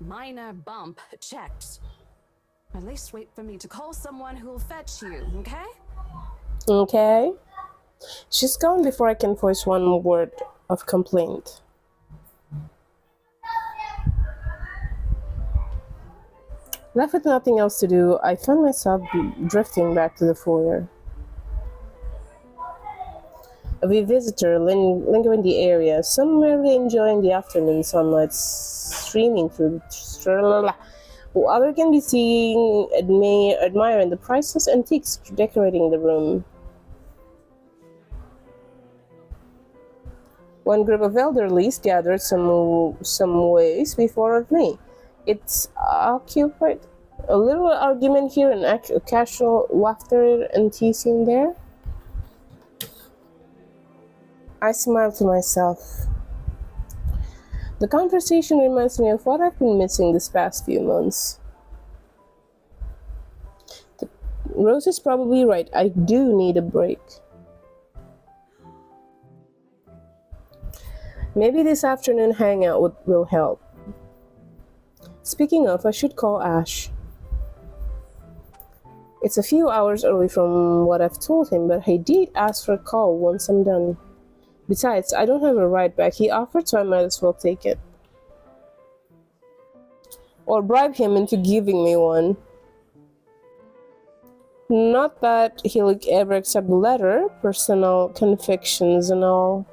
minor bump checked. At least wait for me to call someone who'll fetch you, okay? Okay. She's gone before I can voice one word of complaint. Left with nothing else to do, I found myself drifting back to the foyer. A wee visitor lingering in the area, some merely enjoying the afternoon sunlight streaming through the while others can be seen admiring the priceless antiques decorating the room. One group of elderlies gathered some ways before of me. It's occupied a little argument here and casual laughter and teasing there. I smiled to myself. The conversation reminds me of what I've been missing this past few months. Rose is probably right. I do need a break. Maybe this afternoon hangout will help. Speaking of, I should call Ash. It's a few hours early from what I've told him, but he did ask for a call once I'm done. Besides, I don't have a ride back. He offered, so I might as well take it. Or bribe him into giving me one. Not that he'll ever accept the letter, personal convictions and all.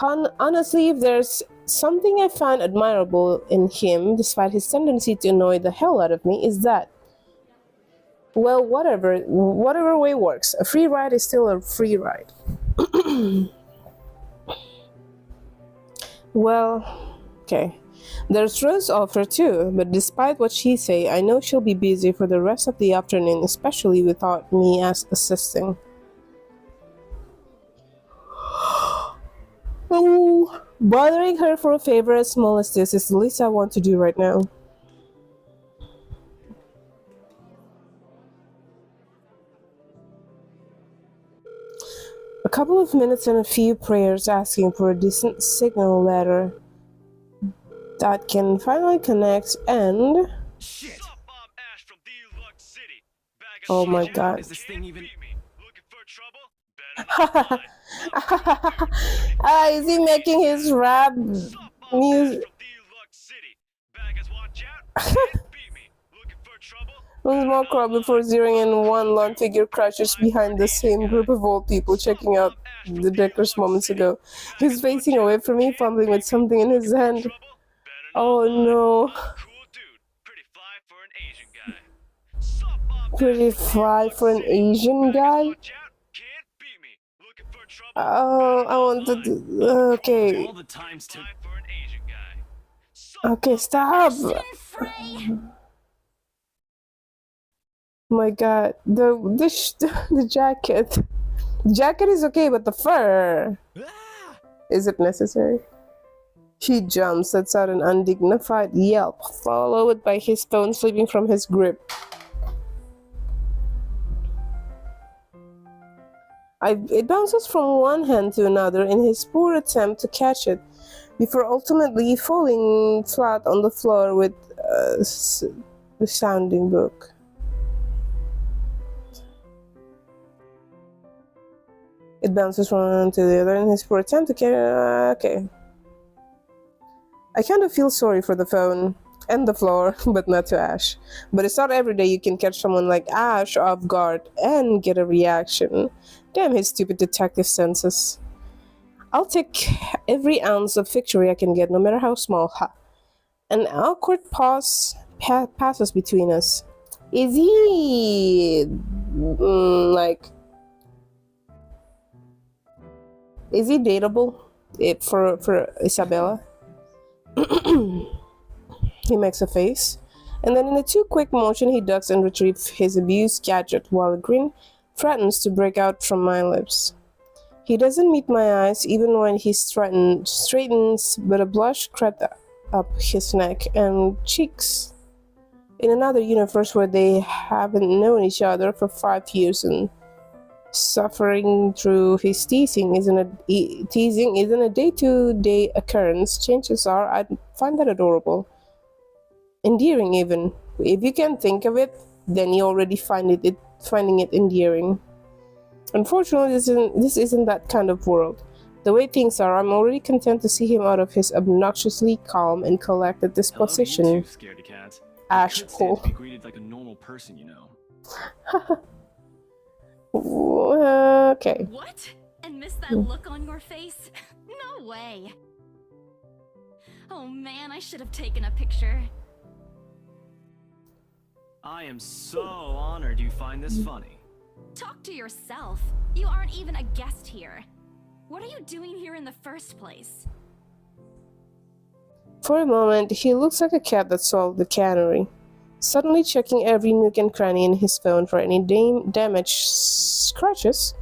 Honestly, if there's something I find admirable in him, despite his tendency to annoy the hell out of me, is that, well, whatever way works. A free ride is still a free ride. Well, okay. There's Rose's offer too, but despite what she say, I know she'll be busy for the rest of the afternoon, especially without me as assisting. Oh, bothering her for a favor as small as this is the least I want to do right now. A couple of minutes and a few prayers asking for a decent signal ladder that can finally connect and... Shit! Ash from Deluxe City. Oh my god. Is this thing even... Looking for trouble? Is he making his rap music? Once more crowd before zeroing in one lone figure crouches behind the same group of old people checking out the deckers moments ago. He's facing away from me, fumbling with something in his hand. Oh no. Cool dude. Pretty fly for an Asian guy. Sup, Bob? Pretty fly for an Asian guy? Watch out. Can't beat me. Looking for trouble? Oh, I want to do... Okay. All the times to. Fly for an Asian guy. Okay, stop! Frey! My god. The jacket. Jacket is okay, but the fur... Ah! Is it necessary? He jumps, lets out an undignified yelp, followed by his phone slipping from his grip. It bounces from one hand to another in his poor attempt to catch it, before ultimately falling flat on the floor with the sounding book. It bounces from one to the other in his poor attempt to catch. Okay. I kind of feel sorry for the phone and the floor, but not to Ash. But it's not every day you can catch someone like Ash off guard and get a reaction. Damn his stupid detective senses. I'll take every ounce of victory I can get, no matter how small. Ha. An awkward pause passes between us. Is he... Is he dateable for Isabella? He makes a face, and then in a too quick motion he ducks and retrieves his abused gadget while a grin threatens to break out from my lips. He doesn't meet my eyes even when he straightens, but a blush crept up his neck and cheeks. In another universe where they haven't known each other for 5 years and suffering through his teasing isn't a day-to-day occurrence, chances are I'd find that adorable. Endearing even. If you can think of it, then you already finding it endearing. Unfortunately, this isn't that kind of world. The way things are, I'm already content to see him out of his obnoxiously calm and collected disposition. Too, scaredy cat. Ash To be greeted like a normal person, you know. Okay. What? And miss that look on your face? No way. Oh man, I should have taken a picture. I am so honored you find this funny. Talk to yourself. You aren't even a guest here. What are you doing here in the first place? For a moment, he looks like a cat that solved the cannery, suddenly checking every nook and cranny in his phone for any damaged scratches.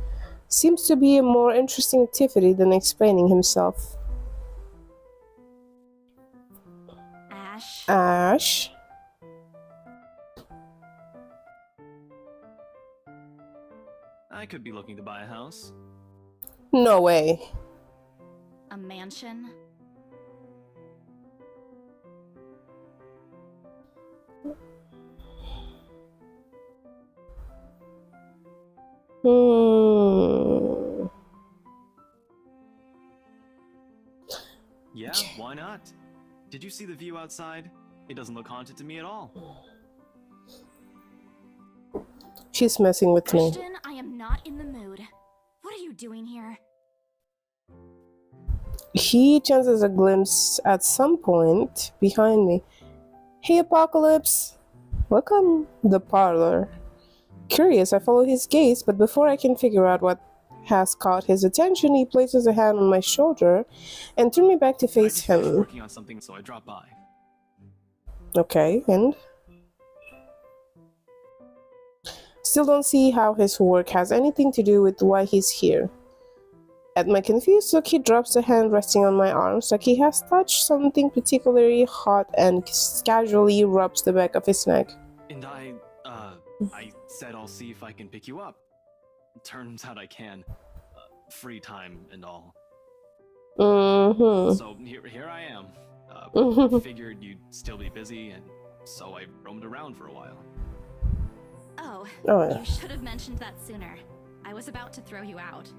Seems to be a more interesting activity than explaining himself. Ash? I could be looking to buy a house. No way. A mansion? Yeah, why not? Did you see the view outside? It doesn't look haunted to me at all. She's messing with me. Christian, I am not in the mood. What are you doing here? He chances a glimpse at some point behind me. Hey, Apocalypse! Welcome the parlor. Curious, I follow his gaze, but before I can figure out what has caught his attention, he places a hand on my shoulder and turns me back to face I was him. working on something, so I dropped by. Okay, and? Still don't see how his work has anything to do with why he's here. At my confused look, he drops the hand resting on my arms like he has touched something particularly hot and casually rubs the back of his neck. And I said I'll see if I can pick you up. Turns out I can. Free time and all. Mm-hmm. So here I am. Figured you'd still be busy, and so I roamed around for a while. Oh, yeah. You should have mentioned that sooner. I was about to throw you out.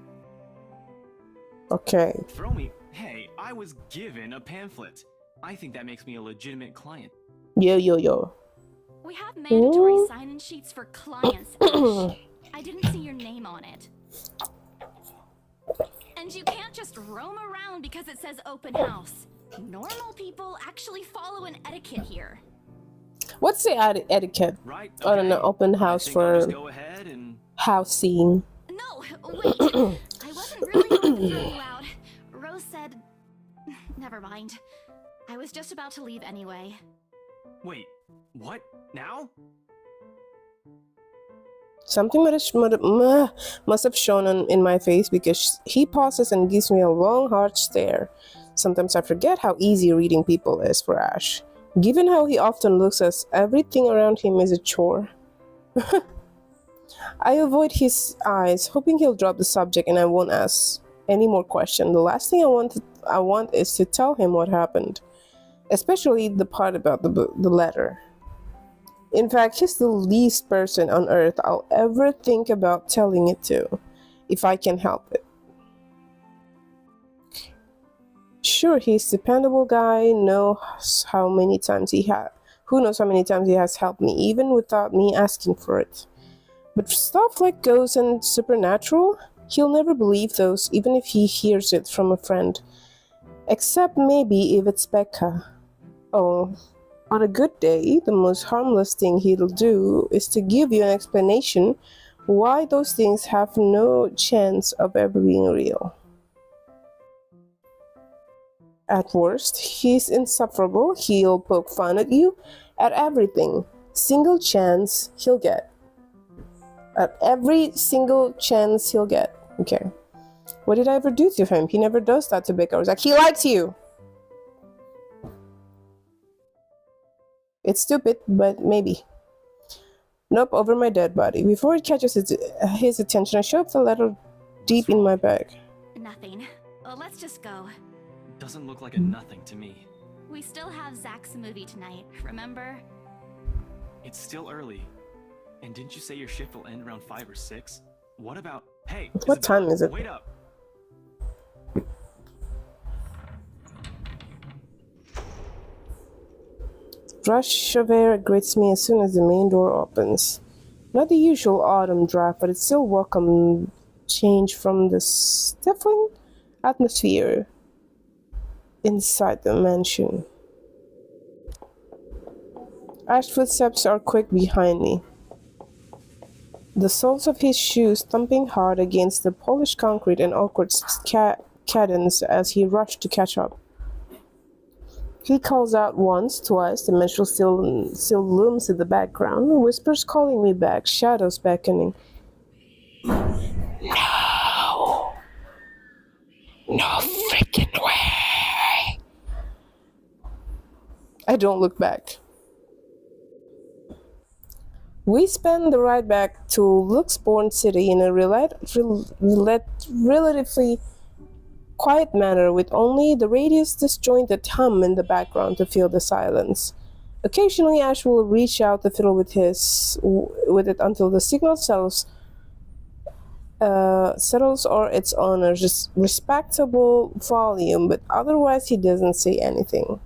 Okay. Throw me? Hey, I was given a pamphlet. I think that makes me a legitimate client. Yo. We have mandatory sign-in sheets for clients, Ash. I didn't see your name on it. And you can't just roam around because it says open house. Normal people actually follow an etiquette here. What's the etiquette Right? on an okay. open I house think I'll just for go ahead and house seeing? No, wait. I wasn't really going to throw you out. Rose said... Never mind. I was just about to leave anyway. wait. What? Now? Something must have shown in my face because he pauses and gives me a long, hard stare. Sometimes I forget how easy reading people is for Ash, given how he often looks as everything around him is a chore. I avoid his eyes, hoping he'll drop the subject and I won't ask any more questions. The last thing I want is to tell him what happened, especially the part about the letter. In fact, he's the least person on earth I'll ever think about telling it to, if I can help it. Sure, he's a dependable guy, who knows how many times he has helped me, even without me asking for it. But stuff like ghosts and supernatural, he'll never believe those, even if he hears it from a friend. Except maybe if it's Becca. Oh, on a good day, the most harmless thing he'll do is to give you an explanation why those things have no chance of ever being real. At worst, he's insufferable. He'll poke fun at you at everything. Single chance he'll get. At every single chance he'll get. Okay. What did I ever do to him? He never does that to Becca. I was like, he likes you! It's stupid, but maybe. Nope, over my dead body. Before it catches his attention, I shove the letter deep in my bag. Nothing. Let's just go. Doesn't look like a nothing to me. We still have Zach's movie tonight, remember? It's still early. And didn't you say your shift will end around 5 or 6? What about... Hey, What time is it? Wait up. Rush of air greets me as soon as the main door opens. Not the usual autumn draft, but it's still welcome change from the stifling atmosphere inside the mansion. Ash's footsteps are quick behind me, the soles of his shoes thumping hard against the polished concrete in awkward cadence as he rushed to catch up. He calls out once, twice, the minstrel still looms in the background, whispers calling me back, shadows beckoning. No! No freaking way! I don't look back. We spend the ride back to Luxborn City in a relatively quiet manner, with only the radius disjointed hum in the background to fill the silence. Occasionally, Ash will reach out to fiddle with it until the signal settles or it's on a respectable volume, but otherwise he doesn't say anything.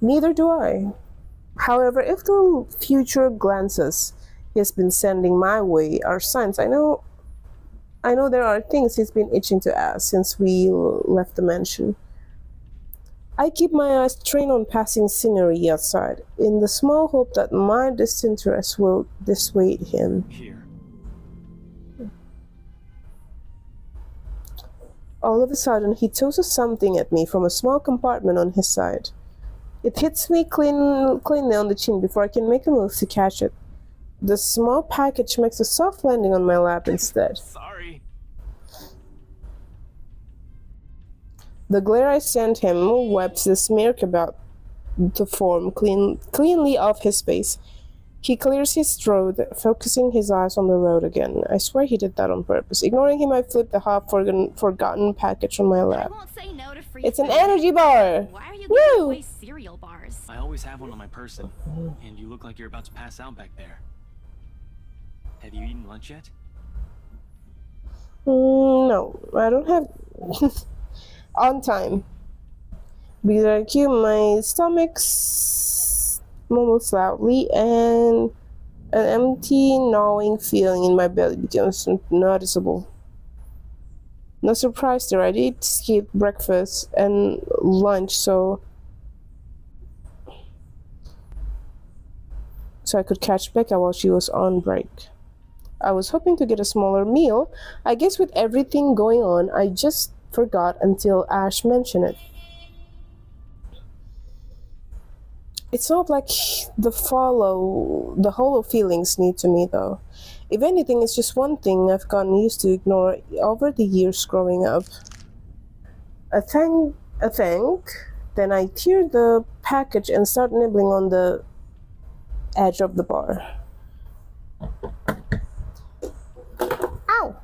Neither do I. However, if the future glances he has been sending my way are signs, I know there are things he's been itching to ask since we left the mansion. I keep my eyes trained on passing scenery outside, in the small hope that my disinterest will dissuade him. Here. All of a sudden, he tosses something at me from a small compartment on his side. It hits me cleanly on the chin before I can make a move to catch it. The small package makes a soft landing on my lap instead. Sorry. The glare I send him wipes the smirk about to form cleanly off his face. He clears his throat, focusing his eyes on the road again. I swear he did that on purpose. Ignoring him, I flip the half-forgotten package on my I lap. won't say no to free It's an food. energy bar! Why are you Woo! giving away cereal bars? I always have one on my person. And you look like you're about to pass out back there. Have you eaten lunch yet? No, I don't have... on time. Because I cue my stomach mumbles loudly, and an empty, gnawing feeling in my belly becomes noticeable. No surprise there, I did skip breakfast and lunch so I could catch Becca while she was on break. I was hoping to get a smaller meal. I guess with everything going on, I just forgot until Ash mentioned it. It's not like the hollow feelings need to me though. If anything, it's just one thing I've gotten used to ignore over the years growing up. A thank, then I tear the package and start nibbling on the edge of the bar. Ow!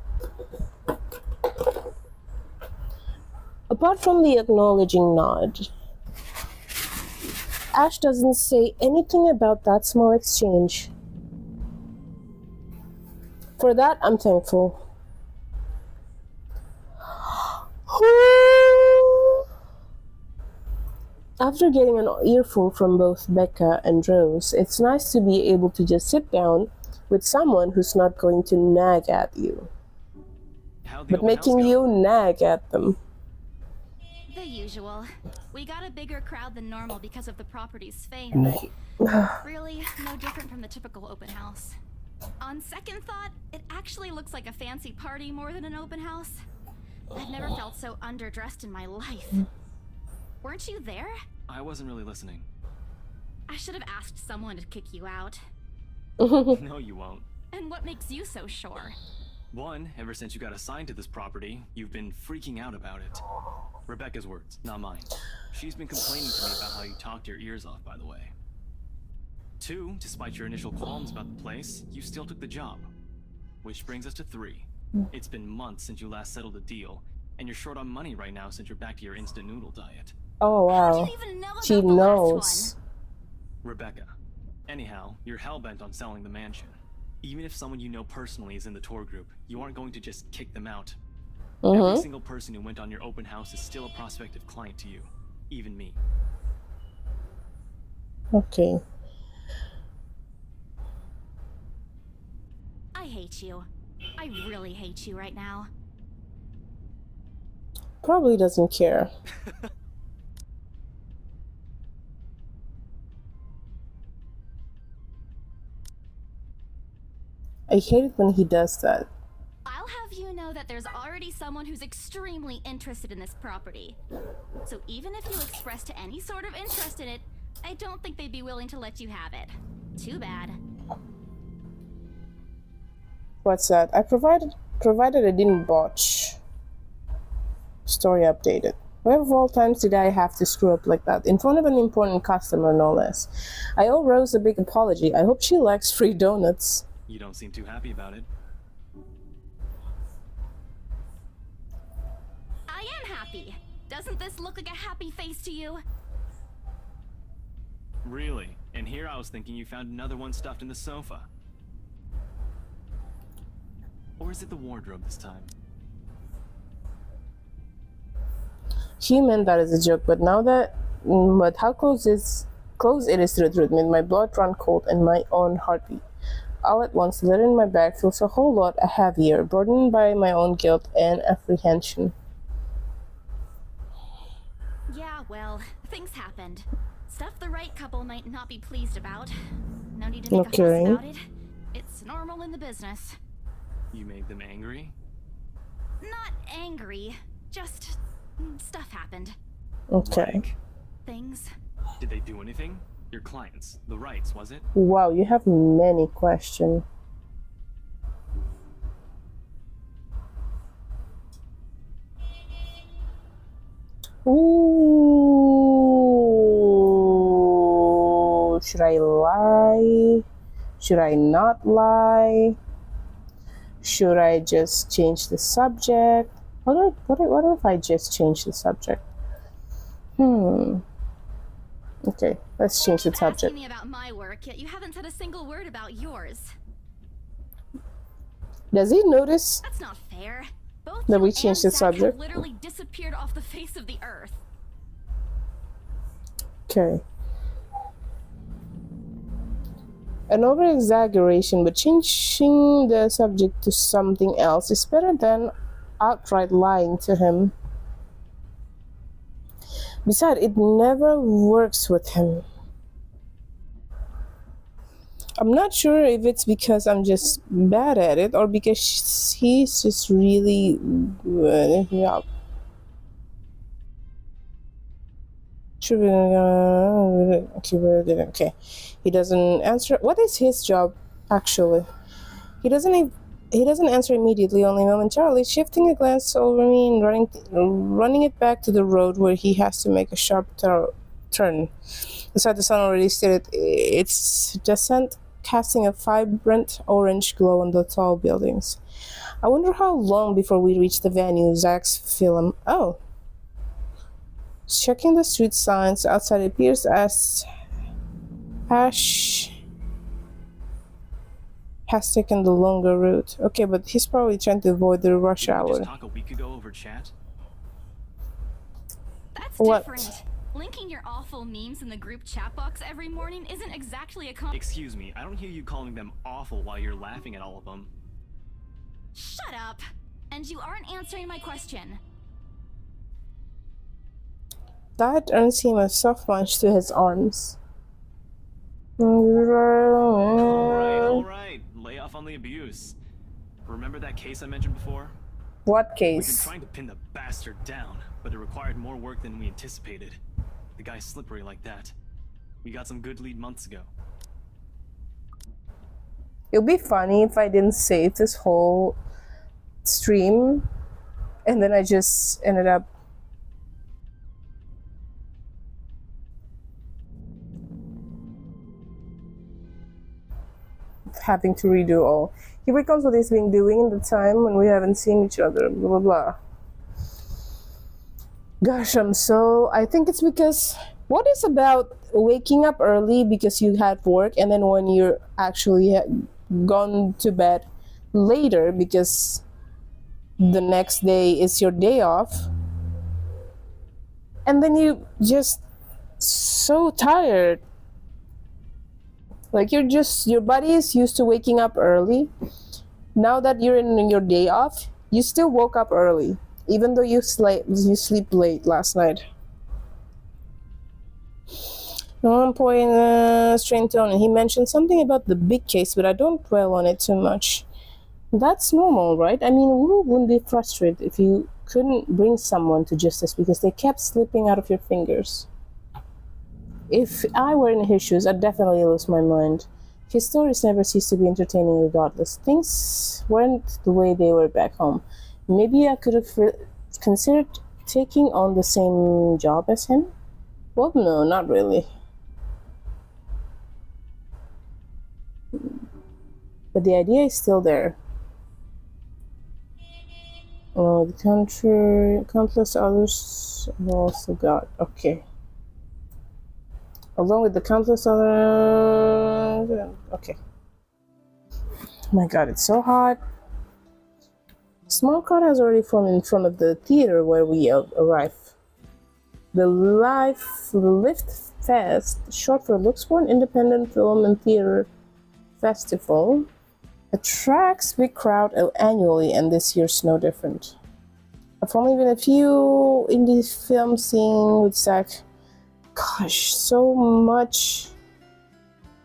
Apart from the acknowledging nod, Ash doesn't say anything about that small exchange. For that, I'm thankful. After getting an earful from both Becca and Rose, it's nice to be able to just sit down with someone who's not going to nag at you, but making you nag at them. The usual. We got a bigger crowd than normal because of the property's fame, but really no different from the typical open house. On second thought, it actually looks like a fancy party more than an open house. I've never felt so underdressed in my life. Weren't you there? I wasn't really listening. I should have asked someone to kick you out. No, you won't. And what makes you so sure? One, ever since you got assigned to this property, you've been freaking out about it. Rebecca's words, not mine. She's been complaining to me about how you talked your ears off, by the way. Two, despite your initial qualms about the place, you still took the job. Which brings us to three. It's been months since you last settled a deal, and you're short on money right now since you're back to your instant noodle diet. Oh wow. How do you even know about She the knows. last Rebecca. Anyhow, you're hell-bent on selling the mansion. Even if someone you know personally is in the tour group, you aren't going to just kick them out. Every single person who went on your open house is still a prospective client to you. Even me. Okay. I hate you. I really hate you right now. Probably doesn't care. I hate it when he does that. I'll have you know that there's already someone who's extremely interested in this property. So even if you expressed any sort of interest in it, I don't think they'd be willing to let you have it. Too bad. What's that? I provided I didn't botch. Story updated. Where of all times did I have to screw up like that? In front of an important customer, no less. I owe Rose a big apology. I hope she likes free donuts. You don't seem too happy about it. I am happy. Doesn't this look like a happy face to you? Really? And here I was thinking you found another one stuffed in the sofa. Or is it the wardrobe this time? She meant that as a joke, but now that, but how close it is to the truth made my blood run cold and my own heartbeat. All at once, the letter in my bag feels a whole lot heavier, burdened by my own guilt and apprehension. Yeah, well, things happened. Stuff the right couple might not be pleased about. No need to make a fuss about it. It's normal in the business. You made them angry? Not angry, just stuff happened. Okay. Like, Things. did they do anything? Your clients, the rights, was it? Wow, you have many questions. Ooh, should I lie? Should I not lie? Should I just change the subject? What if I just change the subject? Okay, let's change the subject. Asking me about my work, yet you haven't said a single word about yours. Does he notice That's not fair. Both that you we and changed the Zach have subject? literally disappeared off the face of the earth. Okay. An over-exaggeration, but changing the subject to something else is better than outright lying to him. Besides, it never works with him. I'm not sure if it's because I'm just bad at it or because he's just really good. Yeah. Okay. He doesn't answer. What is his job actually? He doesn't answer immediately, only momentarily, shifting a glance over me and running it back to the road where he has to make a sharp turn. Beside the sun already stated its descent, casting a vibrant orange glow on the tall buildings. I wonder how long before we reach the venue, Zach's film. Oh. Checking the street signs outside, it appears as Ash has taken the longer route. Okay, but he's probably trying to avoid the rush Didn't we hour. just talk a week ago over chat? That's What? different. Linking your awful memes in the group chat box every morning isn't exactly a Excuse me, I don't hear you calling them awful while you're laughing at all of them. Shut up! And you aren't answering my question. That earns him a soft punch to his arms. Mm. Alright. Lay off on the abuse. Remember that case I mentioned before? What We've been case? trying to pin the bastard down, but it required more work than we anticipated. The guy's slippery like that. We got some good lead months ago. It would be funny if I didn't save this whole stream and then I just ended up having to redo all. He recounts what he's been doing in the time when we haven't seen each other, blah blah blah. Gosh, I think it's because what is about waking up early because you had work and then when you're actually gone to bed later because the next day is your day off and then you just so tired. Like your body is used to waking up early. Now that you're in your day off, you still woke up early, even though you sleep late last night. At one point, strained tone, and he mentioned something about the big case, but I don't dwell on it too much. That's normal, right? I mean, who wouldn't be frustrated if you couldn't bring someone to justice because they kept slipping out of your fingers? If I were in his shoes, I'd definitely lose my mind. His stories never cease to be entertaining regardless. Things weren't the way they were back home. Maybe I could have considered taking on the same job as him? Well, no, not really. But the idea is still there. Oh, the country, countless others have also got. Okay. Along with the countless other. Okay. Oh my god, it's so hot. Small crowd has already formed in front of the theater where we arrive. The Lift Fest, short for Luxborn Independent Film and Theater Festival, attracts big crowd annually, and this year's no different. I've only been a few indie films seen with Zach. Gosh, so much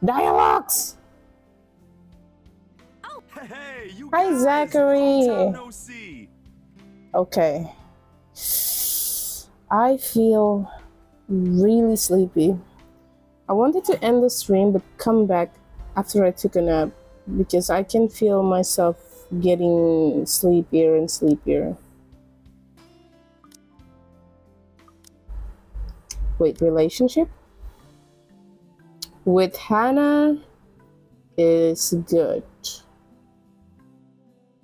dialogues. Hey, you Hi, guys, Zachary. long time no see. Okay. I feel really sleepy. I wanted to end the stream but come back after I took a nap because I can feel myself getting sleepier and sleepier. Wait, relationship? With Hannah is good.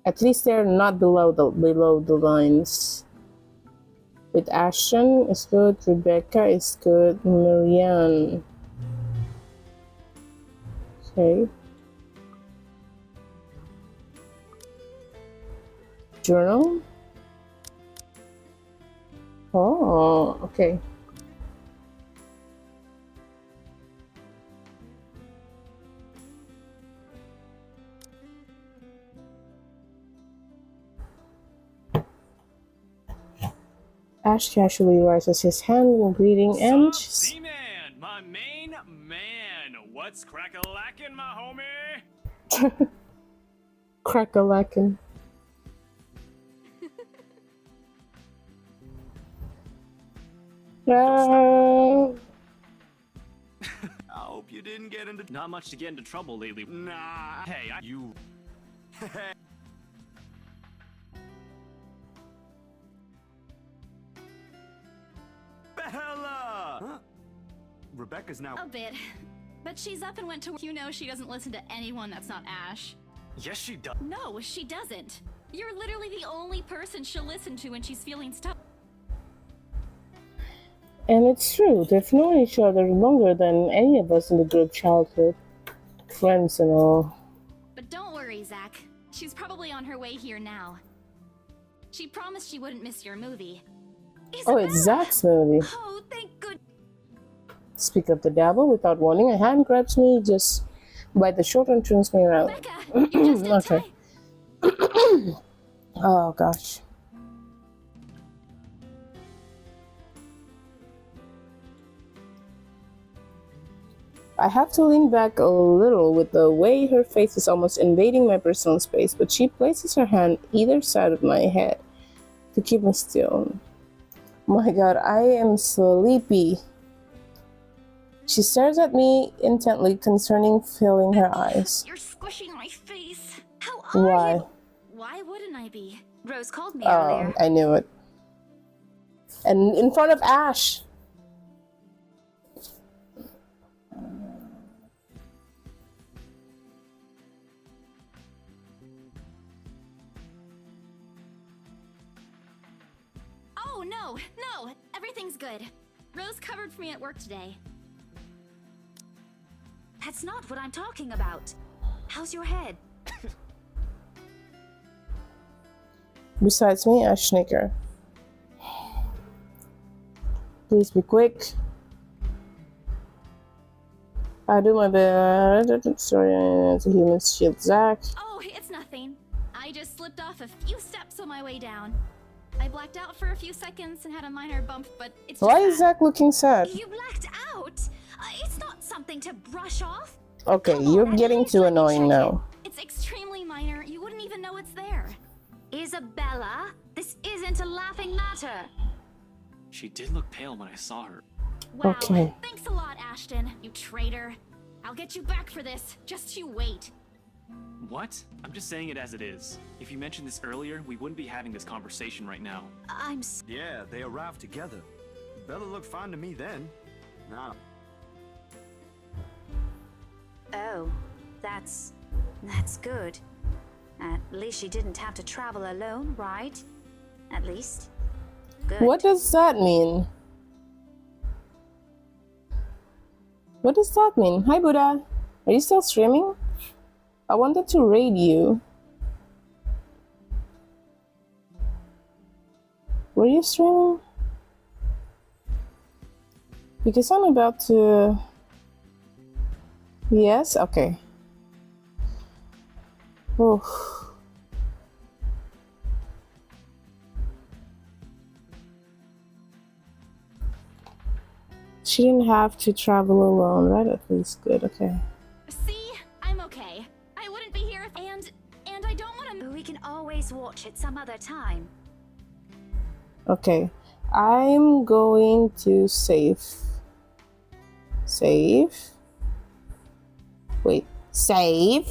At least they're not below the lines. With Ashton is good, Rebecca is good, Marianne. Okay. Journal? Oh, okay. Ash casually raises his hand in greeting and Z-Man, my main man. What's crack-a-lackin', my homie? crack-a-lackin'. I hope you didn't get into... Not much to get into trouble lately. Nah. Hey, you... Bella! Huh? Rebecca's now... A bit. But she's up and went to... You know she doesn't listen to anyone that's not Ash. Yes, she does. No, she doesn't. You're literally the only person she'll listen to when she's feeling stuck. And it's true, they've known each other longer than any of us in the group childhood. Friends and all. But don't worry, Zach. She's probably on her way here now. She promised she wouldn't miss your movie. Oh, it's Zach's movie. Oh, thank good. Speak of the devil, without warning, a hand grabs me just by the shoulder and turns me around. Becca, you're just in Okay. time. Oh gosh. I have to lean back a little with the way her face is almost invading my personal space, but she places her hand either side of my head to keep me still. My god, I am sleepy. She stares at me intently, concerning filling her eyes. You're squishing my face. How Why? you? Why wouldn't I be? Rose called me Oh, earlier. I knew it. And in front of Ash. Oh, no, no, everything's good. Rose covered for me at work today. That's not what I'm talking about. How's your head? Besides me, Ash snicker. Please be quick. I do my best. Sorry, it's a human shield, Zach. Oh, it's nothing. I just slipped off a few steps on my way down. I blacked out for a few seconds and had a minor bump, but it's just Why is Zach looking sad? You blacked out? It's not something to brush off. Okay, Come on, you're Abby, getting too let me annoying check now. It's extremely minor. You wouldn't even know it's there. Isabella, this isn't a laughing matter. She did look pale when I saw her. Wow. Okay. Thanks a lot, Ashton, you traitor. I'll get you back for this. Just you wait. What? I'm just saying it as it is. If you mentioned this earlier, we wouldn't be having this conversation right now. Yeah, they arrived together. Bella looked fine to me then. Nah. Oh, that's good. At least she didn't have to travel alone, right? At least. Good. What does that mean? What does that mean? Hi, Buddha. Are you still streaming? I wanted to raid you. Were you streaming? Because I'm about to... Yes? Okay. Oh. She didn't have to travel alone, right? At least good, okay. See? I'm okay. I wouldn't be here if... And I don't want to... We can always watch it some other time. Okay. I'm going to save. Save. Wait. Save.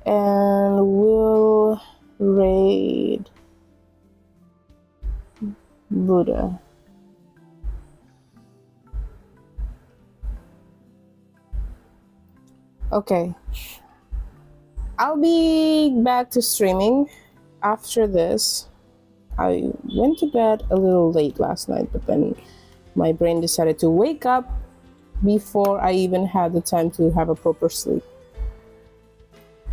And we'll raid Buddha. Okay. I'll be back to streaming after this. I went to bed a little late last night, but then my brain decided to wake up before I even had the time to have a proper sleep.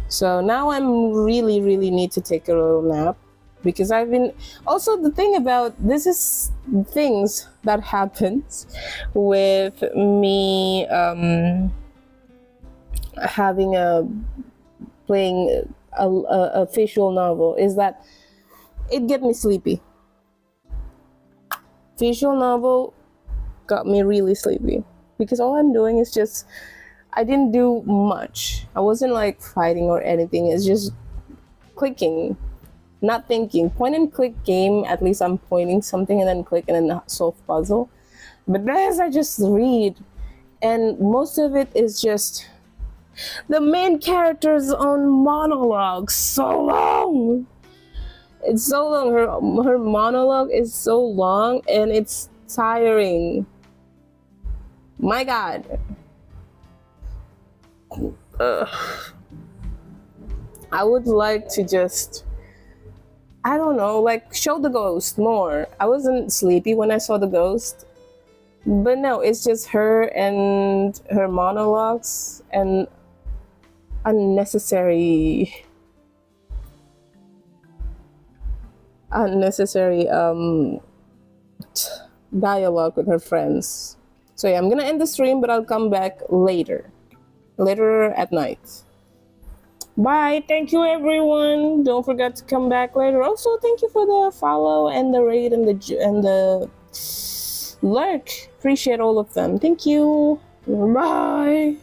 So now I'm really need to take a little nap because I've been... Also, the thing about this is things that happens with me having a... playing a visual novel is that it get me sleepy. Visual novel got me really sleepy because all I'm doing is just, I didn't do much. I wasn't like fighting or anything. It's just clicking, not thinking. Point and click game, at least I'm pointing something and then click and then solve puzzle. But this I just read, and most of it is just the main character's own monologue. So long. It's so long. Her monologue is so long and it's tiring. My God. I would like to just, I don't know, like show the ghost more. I wasn't sleepy when I saw the ghost, but no, it's just her and her monologues and unnecessary dialogue with her friends. So yeah, I'm gonna end the stream, but I'll come back later at night. Bye. Thank you, everyone. Don't forget to come back later. Also, thank you for the follow and the raid and the lurk. Appreciate all of them. Thank you. Bye.